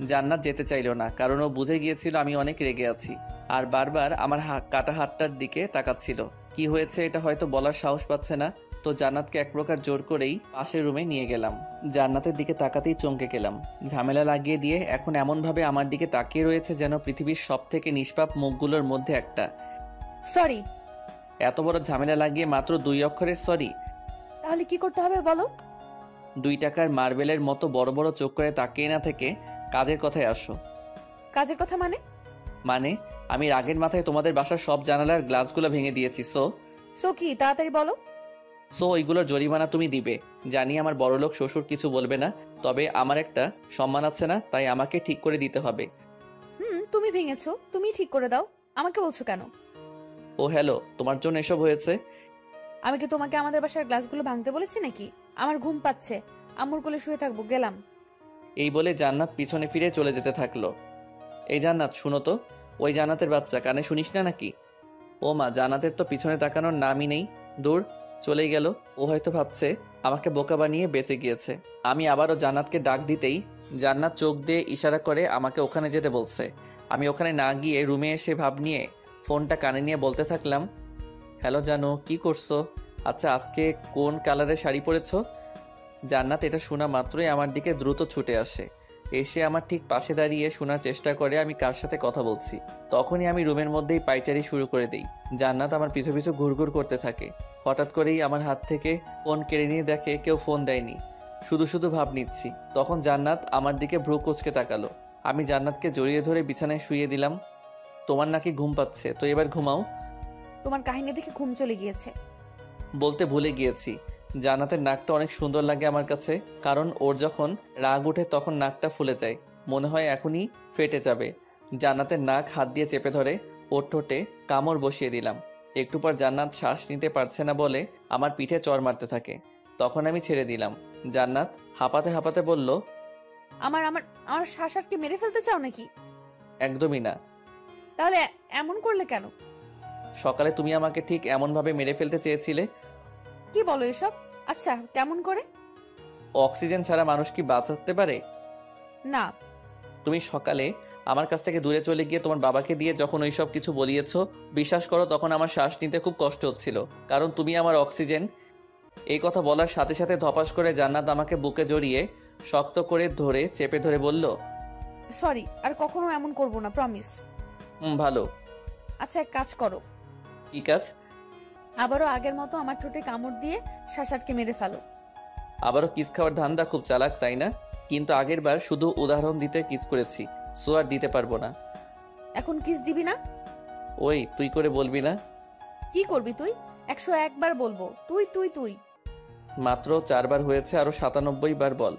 জান্নাত যেতে চাইলো না, কারণ ও বুঝে গিয়েছিল আমি অনেক রেগে আছি, আর বারবার আমার কাটা হাতটার দিকে তাকাচ্ছিল। কি হয়েছে এটা হয়তো বলার সাহস পাচ্ছে না, তো জান্নাতকে এক প্রকার জোর করেই পাশের রুমে নিয়ে গেলাম। জান্নাতের দিকে তাকাতেই চমকে গেলাম। ঝামেলা লাগিয়ে দিয়ে এখন এমনভাবে আমার দিকে তাকিয়ে রয়েছে যেন পৃথিবীর সব থেকে নিষ্পাপ মুখগুলোর মধ্যে একটা। সরি। এত বড় ঝামেলা লাগিয়ে মাত্র 2 অক্ষরের সরি? তাহলে কি করতে হবে বলো? 2 টাকার মার্বেলের মতো বড় বড় চোখ করে তাকিয়ে না থেকে কাজের কথায় আসো। কাজের কথা মানে? মানে আমি রাগের মাথায় তোমাদের বাসার সব জানালার গ্লাসগুলো ভেঙে দিয়েছি। সো কি, তাড়াতাড়ি বলো। ওইগুলোর জরিমানা তুমি দিবে। জানি আমার বড়লোক শ্বশুর কিছু বলবে না, তবে আমার একটা সম্মান আছে না, তাই আমাকে ঠিক করে দিতে হবে। তুমি ভেঙেছো, তুমি ঠিক করে দাও, আমাকে বলছো কেন? ও হ্যালো, তোমার জন্য এসব হয়েছে? আমি কি তোমাকে আমাদের বাসার গ্লাসগুলো ভাঙতে বলেছি নাকি? আমার ঘুম পাচ্ছে, আম্মুর কোলে শুয়ে থাকবো, গেলাম। এই বলে জান্নাত পিছনে ফিরে চলে যেতে থাকলো। এই জান্নাত, শুনো তো। ওই জান্নাতের বাচ্চা, কানে শুনিস না নাকি? ও মা, জান্নাতের তো পিছনে তাকানোর নামই নেই। দূর, চলেই গেল। ও হয়তো ভাবছে আমাকে বোকা বানিয়ে বেঁচে গিয়েছে। আমি আবারও জান্নাতকে ডাক দিতেই জান্নাত চোখ দিয়ে ইশারা করে আমাকে ওখানে যেতে বলছে। আমি ওখানে না গিয়ে রুমে এসে ভাব নিয়ে ফোনটা কানে নিয়ে বলতে থাকলাম, হ্যালো জানু, কি করছো? আচ্ছা, আজকে কোন কালারের শাড়ি পরেছো? জান্নাত এটা শোনা মাত্রই আমার দিকে দ্রুত ছুটে আসে, এসে আমার ঠিক পাশে দাঁড়িয়ে শোনার চেষ্টা করে আমি কার সাথে কথা বলছি। তখনই আমি রুমের মধ্যেই পায়চারি শুরু করে দিই। জান্নাত আমার পিছু পিছু ঘুরঘুর করতে থাকে। হঠাৎ করেই আমার হাত থেকে ফোন কেড়ে নিয়ে দেখে কেউ ফোন দেয়নি, শুধু শুধু ভাব নিচ্ছি। তখন জান্নাত আমার দিকে ভ্রু কুঁচকে তাকালো। আমি জান্নাতকে জড়িয়ে ধরে বিছানায় শুইয়ে দিলাম। তোমার নাকি ঘুম পাচ্ছে, তো এবার ঘুমাও। তোমার কাহিনী দেখে ঘুম চলে গিয়েছে। বলতে ভুলে গিয়েছি, জান্নাতের নাকটা অনেক সুন্দর লাগে আমার কাছে, কারণ ওর যখন রাগ উঠে তখন নাকটা ফুলে যায়, মনে হয় এখনই ফেটে যাবে। জান্নাতের নাক হাত দিয়ে চেপে ধরে ওর ঠোঁটে কামড় বসিয়ে দিলাম। একটু পর জান্নাত শ্বাস নিতে পারছে না বলে আমার পিঠে চড় মারতে থাকে। তখন আমি ছেড়ে দিলাম। জান্নাত হাঁপাতে হাঁপাতে বলল, আমার আমার আমার শ্বাস আটকে মেরে ফেলতে চাও নাকি? একদমই না। তাহলে এমন করলে কেন? সকালে তুমি আমাকে ঠিক এমনভাবে মেরে ফেলতে চেয়েছিলে। কি বলো এসব? আচ্ছা, কেমন করে? অক্সিজেন ছাড়া মানুষ কি বাঁচতে পারে? না। তুমি সকালে আমার কাছ থেকে দূরে চলে গিয়ে তোমার বাবাকে দিয়ে যখন ওই সব কিছু বলিয়েছ, বিশ্বাস করো তখন আমার শ্বাস নিতে খুব কষ্ট হচ্ছিল, কারণ তুমি আমার অক্সিজেন। এই কথা বলার সাথে সাথে ধপাস করে জান্নাত আমাকে বুকে জড়িয়ে শক্ত করে ধরে চেপে ধরে বলল, সরি, আর কখনো এমন করব না, প্রমিস। ভালো। আচ্ছা, এক কাজ করো। কি কাজ? আবারও আগের মতো আমার ঠোঁটে কামড় দিয়ে শ্বাস আটকে মেরে ফেলো। আবারও কিস খাওয়ার ধান্দা? খুব চালাক, তাই না? কিন্তু আগের বার শুধু উদাহরণ দিতে কিস করেছি, সো আর দিতে পারবো না। এখন কিস দিবি না? ওই তুই করে বলবি না? কি করবি তুই? 101 বার বলবো তুই তুই তুই। মাত্র 4 বার হয়েছে, আরো 97 বার বল।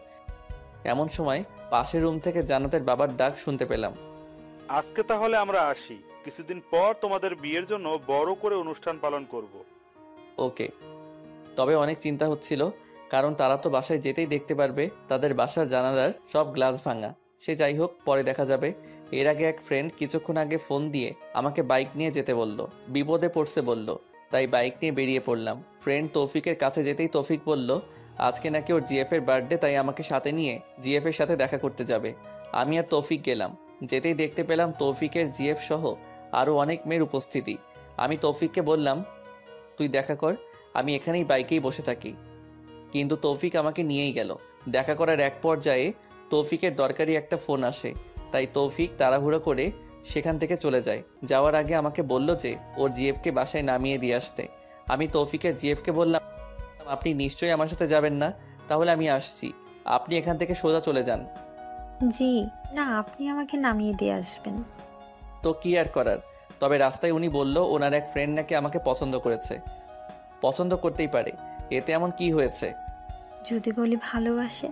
এমন সময় পাশের রুম থেকে জান্নাতের বাবার ডাক শুনতে পেলাম। আজকে তাহলে আমরা আসি, কিছুদিন পর তোমাদের বিয়ের জন্য বড় করে অনুষ্ঠান পালন করব। ওকে। তবে অনেক চিন্তা হচ্ছিল, কারণ তারা তো বাসায় যেতেই দেখতে পারবে তাদের বাসার জানালার সব গ্লাস ভাঙা। সে যাই হোক, পরে দেখা যাবে। এর আগে এক ফ্রেন্ড কিছুক্ষণ আগে ফোন দিয়ে আমাকে বাইক নিয়ে যেতে বলল, বিপদে পড়ছে বলল, তাই বাইক নিয়ে বেরিয়ে পড়লাম। ফ্রেন্ড তৌফিকের কাছে যেতেই তৌফিক বলল আজকে নাকি ওর জিএফ এর বার্থডে, তাই আমাকে সাথে নিয়ে জিএফ এর সাথে দেখা করতে যাবে। আমি আর তৌফিক গেলাম। যেতেই দেখতে পেলাম তৌফিকের জিএফ সহ আরও অনেক মেয়ের উপস্থিতি। আমি তৌফিককে বললাম, তুই দেখা কর, আমি এখানেই বাইকেই বসে থাকি। কিন্তু তৌফিক আমাকে নিয়েই গেল। দেখা করার এক পর্যায়ে তৌফিকের দরকারি একটা ফোন আসে, তাই তৌফিক তাড়াহুড়ো করে সেখান থেকে চলে যায়। যাওয়ার আগে আমাকে বলল যে ওর জিএফকে বাসায় নামিয়ে দিয়ে আসতে। আমি তৌফিকের জিএফকে বললাম, আপনি নিশ্চয়ই আমার সাথে যাবেন না, তাহলে আমি আসছি, আপনি এখান থেকে সোজা চলে যান। জি না, আপনি আমাকে নামিয়ে দিয়ে আসবেন। তো কি আর করার। তবে রাস্তায় উনি বলল ওনার এক ফ্রেন্ড নাকি আমাকে পছন্দ করেছে। পছন্দ করতেই পারে, এতে এমন কি হয়েছে? যদি বলি ভালোবাসে।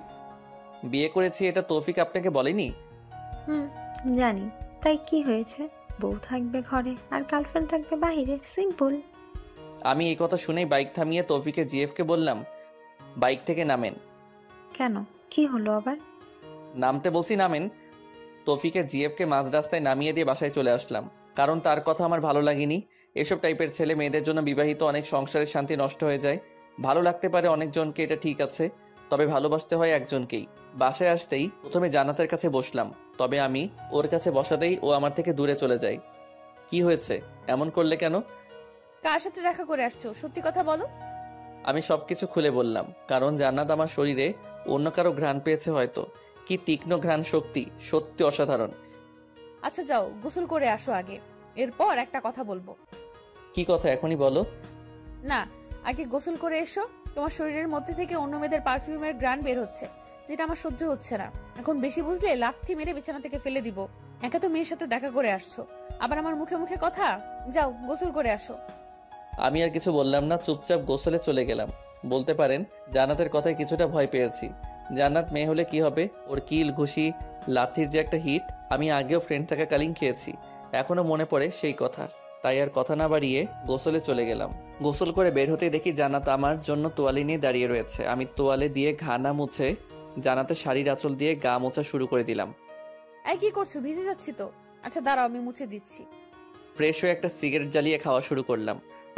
বিয়ে করেছি এটা তৌফিক আপনাকে বলেনি? জানি, তাই কি হয়েছে? বউ থাকবে ঘরে আর গার্লফ্রেন্ড থাকবে বাইরে, সিম্পল। আমি এই কথা শুনেই বাইক থামিয়ে তৌফিকের জিএফকে বললাম, বাইক থেকে নামেন। কেন, কি হলো আবার? নামতে বলছি, নামেন। তৌফিকের জিএফকে মাঝ রাস্তায় নামিয়ে দিয়ে বাসায় চলে আসলাম, কারণ তার কথা আমার ভালো লাগেনি। এসব টাইপের ছেলে মেয়েদের জন্য বিবাহিত অনেক সংসারের শান্তি নষ্ট হয়ে যায়। ভালো লাগতে পারে অনেকজনকে, এটা ঠিক আছে, তবে ভালোবাসতে হয় একজনকেই। বাসায় আসতেই প্রথমে জান্নাতের কাছে বসলাম, তবে আমি ওর কাছে বসাতেই ও আমার থেকে দূরে চলে যায়। কি হয়েছে, এমন করলে কেন? কার সাথে দেখা করে আসছো, সত্যি কথা বলো। আমি সবকিছু খুলে বললাম, কারণ জান্নাত আমার শরীরে অন্য কারো ঘ্রাণ পেয়েছে হয়তো। কি তীক্ষ্ণ ঘ্রাণ শক্তি, সত্যি অসাধারণ। আচ্ছা যাও, গোসল করে আসো আগে, এরপর একটা কথা বলবো। কি কথা, এখনই বলো। না, আগে গোসল করে এসো। তোমার শরীরের মধ্যে থেকে অন্য মেয়েদের পারফিউমের গ্রান বের হচ্ছে, যেটা আমার সহ্য হচ্ছে না। এখন বেশি বুঝলে লাথি মেরে বিছানা থেকে ফেলে দিব। একা তো মেয়ের সাথে দেখা করে আসছো, আবার আমার মুখে মুখে কথা। যাও গোসল করে আসো। আমি আর কিছু বললাম না, চুপচাপ গোসলে চলে গেলাম। বলতে পারেন জান্নাতের কথায় কিছুটা ভয় পেয়েছি। জান্নাত মেয়ে হলে কি হবে, ওর কিল ঘুষি লাথির যে একটা হিট আমি আগেও ফ্রেন্ড থাকাকালীন খেয়েছি, এখনো মনে পড়ে সেই কথা। তাই আর কথা না বাড়িয়ে গোসলে চলে গেলাম। গোসল করে বের হতে দেখি জান্নাত আমার জন্য তোয়ালে নিয়ে দাঁড়িয়ে রয়েছে। আমি তোয়ালে দিয়ে ঘা না মুছে জান্নাতের শাড়ির আঁচল দিয়ে গা মোছা শুরু করে দিলাম। এই কি করছো, ভিজে যাচ্ছি তো। আচ্ছা দাঁড়াও, আমি মুছে দিচ্ছি। ফ্রেশ হয়ে একটা সিগারেট জ্বালিয়ে খাওয়া শুরু করলাম।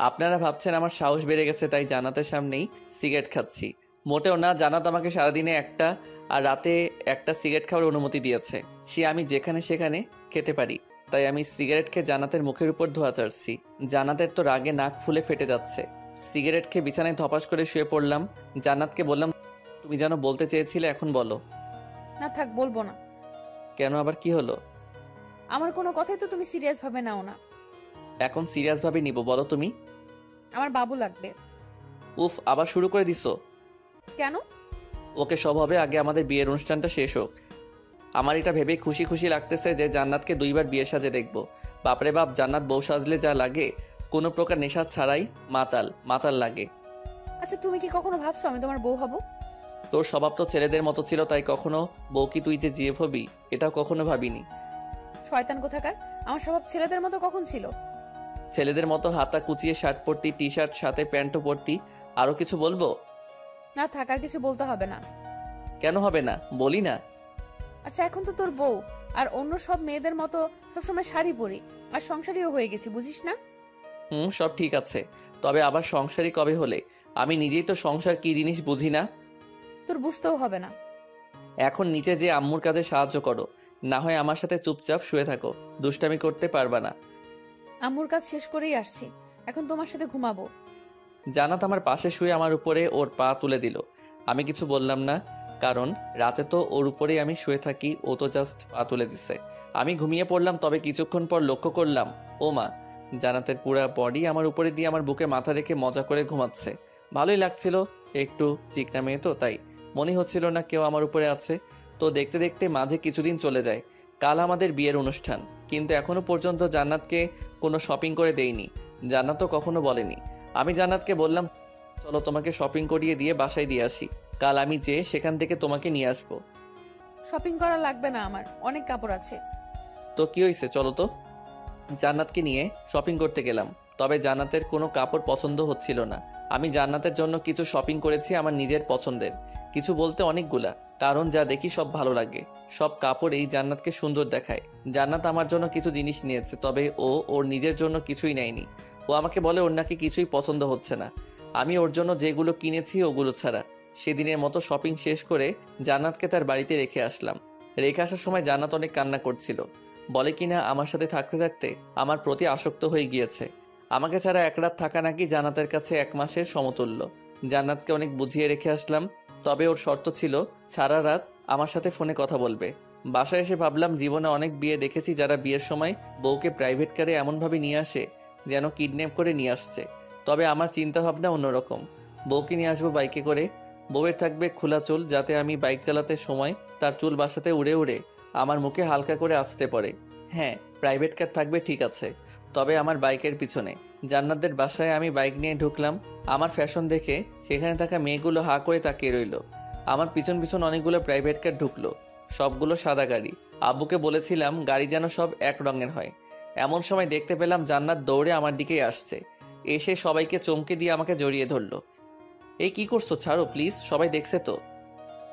আপনারা ভাবছেন আমার সাহস বেড়ে গেছে তাই জান্নাতের সামনেই সিগারেট খাচ্ছি, মোটেও না। জান্নাত আমাকে সারাদিনে একটা আর রাতে একটা সিগারেট খাওয়ার অনুমতি দিয়েছে। সে আমি যেখানে সেখানে খেতে পারি, তাই আমি সিগারেট খেয়ে জান্নাতের মুখের উপর ধোয়া চাড়ছি। জান্নাতের তো রাগে নাক ফুলে ফেটে যাচ্ছে। সিগারেট খেয়ে বিছানায় ধপাস করে শুয়ে পড়লাম। জান্নাতকে বললাম, তুমি যেন বলতে চেয়েছিলে, এখন বলো। না থাক, বলবো না। কেন, আবার কি হলো? আমার কোনো কথাই তো তুমি সিরিয়াস ভাবে নাও না। এখন সিরিয়াস ভাবে নিব, বলো তুমি। আমার বাবু লাগবে। উফ, আবার শুরু করে দিছো। কেন? ওকে, সব হবে, আগে আমাদের বিয়ের অনুষ্ঠানটা শেষ হোক। আমার এটা ভেবে খুশি খুশি লাগতেছে যে জান্নাতকে 2বার বিয়ে সাজে দেখব। বাপরে বাপ, জান্নাত বউ সাজলে যা লাগে, কোনো প্রকার নেশা ছাড়াই মাতাল মাতাল লাগে। আচ্ছা তুমি কি কখনো ভাবছো আমি তোমার বউ হব? তোর স্বভাব তো ছেলেদের মতো ছিল, তাই কখনো বউ কি তুই যে জিএফ হবি এটাও কখনো ভাবিনি। শয়তান কোথাকার, আমার স্বভাব ছেলেদের মতো কখন ছিল? ছেলেদের মতো হাতা কুচিয়ে শার্ট পরতি, টি শার্ট সাথে প্যান্টও পরতি। আরো কিছু বলবো? না থাকার কিছু বলতে হবে না। কেন হবে না, বলি না। আচ্ছা এখন তো তোর বউ, আর অন্য সব মেয়েদের মতো সবসময় শাড়ি পরি, আর সংসারীও হয়ে গেছি, বুঝিস না? সব ঠিক আছে, তবে আবার সংসারই কবে হলে? আমি নিজেই তো সংসার কি জিনিস বুঝি না। তোর বুঝতেও হবে না। এখন নিচে যে আম্মুর কাজে সাহায্য করো, না হয় আমার সাথে চুপচাপ শুয়ে থাকো, দুষ্টামি করতে পারবা না। আম্মুর কাজ শেষ করেই আসছি, এখন তোমার সাথে ঘুমাবো। জান্নাত আমার পাশে শুয়ে আমার উপরে ওর পা তুলে দিল। আমি কিছু বললাম না, কারণ রাতে তো ওর উপরেই আমি শুয়ে থাকি, ও তো জাস্ট পা তুলে দিছে। আমি ঘুমিয়ে পড়লাম। তবে কিছুক্ষণ পর লক্ষ্য করলাম, ও মা, জান্নাতের পুরা বডি আমার উপরে দিয়ে আমার বুকে মাথা রেখে মজা করে ঘুমাচ্ছে। ভালোই লাগছিল, একটু চিকনা মেয়ে তো, তাই মনে হচ্ছিল না কেউ আমার উপরে আছে। তো দেখতে দেখতে মাঝে কিছুদিন চলে যায়। কাল আমাদের বিয়ের অনুষ্ঠান, কিন্তু এখনো পর্যন্ত জান্নাতকে কোনো শপিং করে দেইনি। জান্নাতও কখনো বলেনি। আমি জান্নাতকে বললাম, চলো তোমাকে শপিং করিয়ে দিয়ে বাসায় দিয়ে আসি, কাল আমি যেয়ে সেখান থেকে তোমাকে নিয়ে আসবো। শপিং করা লাগবে না, আমার অনেক কাপড় আছে। তো কি হয়েছে, চলো তো। জান্নাতকে নিয়ে শপিং করতে গেলাম, তবে জান্নাতের কোনো কাপড় পছন্দ হচ্ছিল না। আমি জান্নাতের জন্য কিছু শপিং করেছি আমার নিজের পছন্দের, কিছু বলতে অনেকগুলা, কারণ যা দেখি সব ভালো লাগে। সব কাপড় এই জান্নাতকে সুন্দর দেখায়। জান্নাত আমার জন্য কিছু জিনিস নিয়েছে, তবে ও ওর নিজের জন্য কিছুই নেয়নি। ও আমাকে বলে ওর নাকি কিছুই পছন্দ হচ্ছে না। আমি ওর জন্য যেগুলো কিনেছি ওগুলো ছাড়া। সেদিনের মতো শপিং শেষ করে জান্নাতকে তার বাড়িতে রেখে আসলাম। রেখে আসার সময় জান্নাত অনেক কান্না করছিল। বলে কিনা আমার সাথে থাকতে থাকতে আমার প্রতি আসক্ত হয়ে গিয়েছে। আমাকে ছাড়া এক রাত থাকা নাকি জান্নাতের কাছে 1 মাসের সমতুল্য। জান্নাতকে অনেক বুঝিয়ে রেখে আসলাম, তবে ওর শর্ত ছিল সারা রাত আমার সাথে ফোনে কথা বলবে। বাসায় এসে ভাবলাম জীবনে অনেক বিয়ে দেখেছি যারা বিয়ের সময় বউকে প্রাইভেট কারে এমনভাবে নিয়ে আসে যেন কিডন্যাপ করে নিয়ে আসছে। তবে আমার চিন্তাভাবনা অন্যরকম। বউকে নিয়ে আসবো বাইকে করে, বউয়ের থাকবে খোলা চুল যাতে আমি বাইক চালাতে সময় তার চুল বাসাতে উড়ে উড়ে আমার মুখে হালকা করে আসতে পড়ে। হ্যাঁ, প্রাইভেট কার থাকবে ঠিক আছে, তবে আমার বাইকের পিছনে। জান্নাতদের বাসায় আমি বাইক নিয়ে ঢুকলাম। আমার ফ্যাশন দেখে সেখানে থাকা মেয়েগুলো হা করে তাকিয়ে রইল। আমার পিছন পিছন অনেকগুলো প্রাইভেট কার ঢুকলো, সবগুলো সাদা গাড়ি। আব্বুকে বলেছিলাম গাড়ি যেন সব এক রঙের হয়। এমন সময় দেখতে পেলাম জান্নাত দৌড়ে আমার দিকেই আসছে। এসে সবাইকে চমকে দিয়ে আমাকে জড়িয়ে ধরলো। এই কি করছো, ছাড়ো প্লিজ, সবাই দেখছে তো।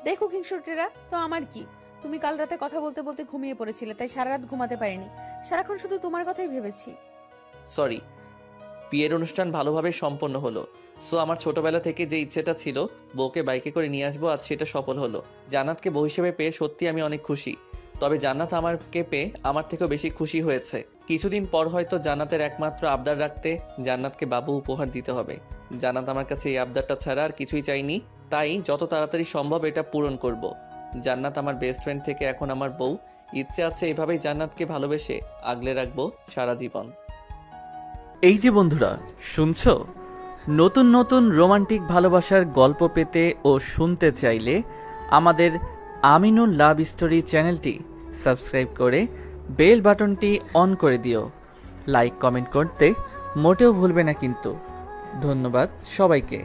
দেখো কিংসুটেরা, তো আমার কি? তুমি কাল রাতে কথা বলতে বলতে ঘুমিয়ে পড়েছিলে, তাই সারা রাত ঘুমাতে পারিনি। সারাক্ষণ শুধু তোমার কথাই ভেবেছি। সরি। বিয়ের অনুষ্ঠান ভালোভাবে সম্পন্ন হলো। সো আমার ছোটবেলা থেকে যে ইচ্ছেটা ছিল বউকে বাইকে করে নিয়ে আসবো, আজ সেটা সফল হলো। জান্নাতকে বউ হিসেবে পেয়ে সত্যি আমি অনেক খুশি। তবে জান্নাত আমাকে পেয়ে আমার থেকেও বেশি খুশি হয়েছে। কিছুদিন পর হয়তো জান্নাতের একমাত্র আবদার রাখতে জান্নাতকে বাবু উপহার দিতে হবে। জান্নাত আমার কাছে এই আবদারটা ছাড়া আর কিছুই চাইনি, তাই যত তাড়াতাড়ি সম্ভব এটা পূরণ করব। জান্নাত আমার বেস্ট ফ্রেন্ড থেকে এখন আমার বউ। ইচ্ছে আছে এভাবেই জান্নাতকে ভালোবেসে আগলে রাখবো সারা জীবন। এই যে বন্ধুরা, শুনছো? নতুন নতুন রোমান্টিক ভালোবাসার গল্প পেতে ও শুনতে চাইলে আমাদের আমিনুল লাভ স্টোরি চ্যানেলটি সাবস্ক্রাইব করে বেল বাটনটি অন করে দিও। লাইক কমেন্ট করতে মোটেও ভুলবে না কিন্তু। ধন্যবাদ সবাইকে।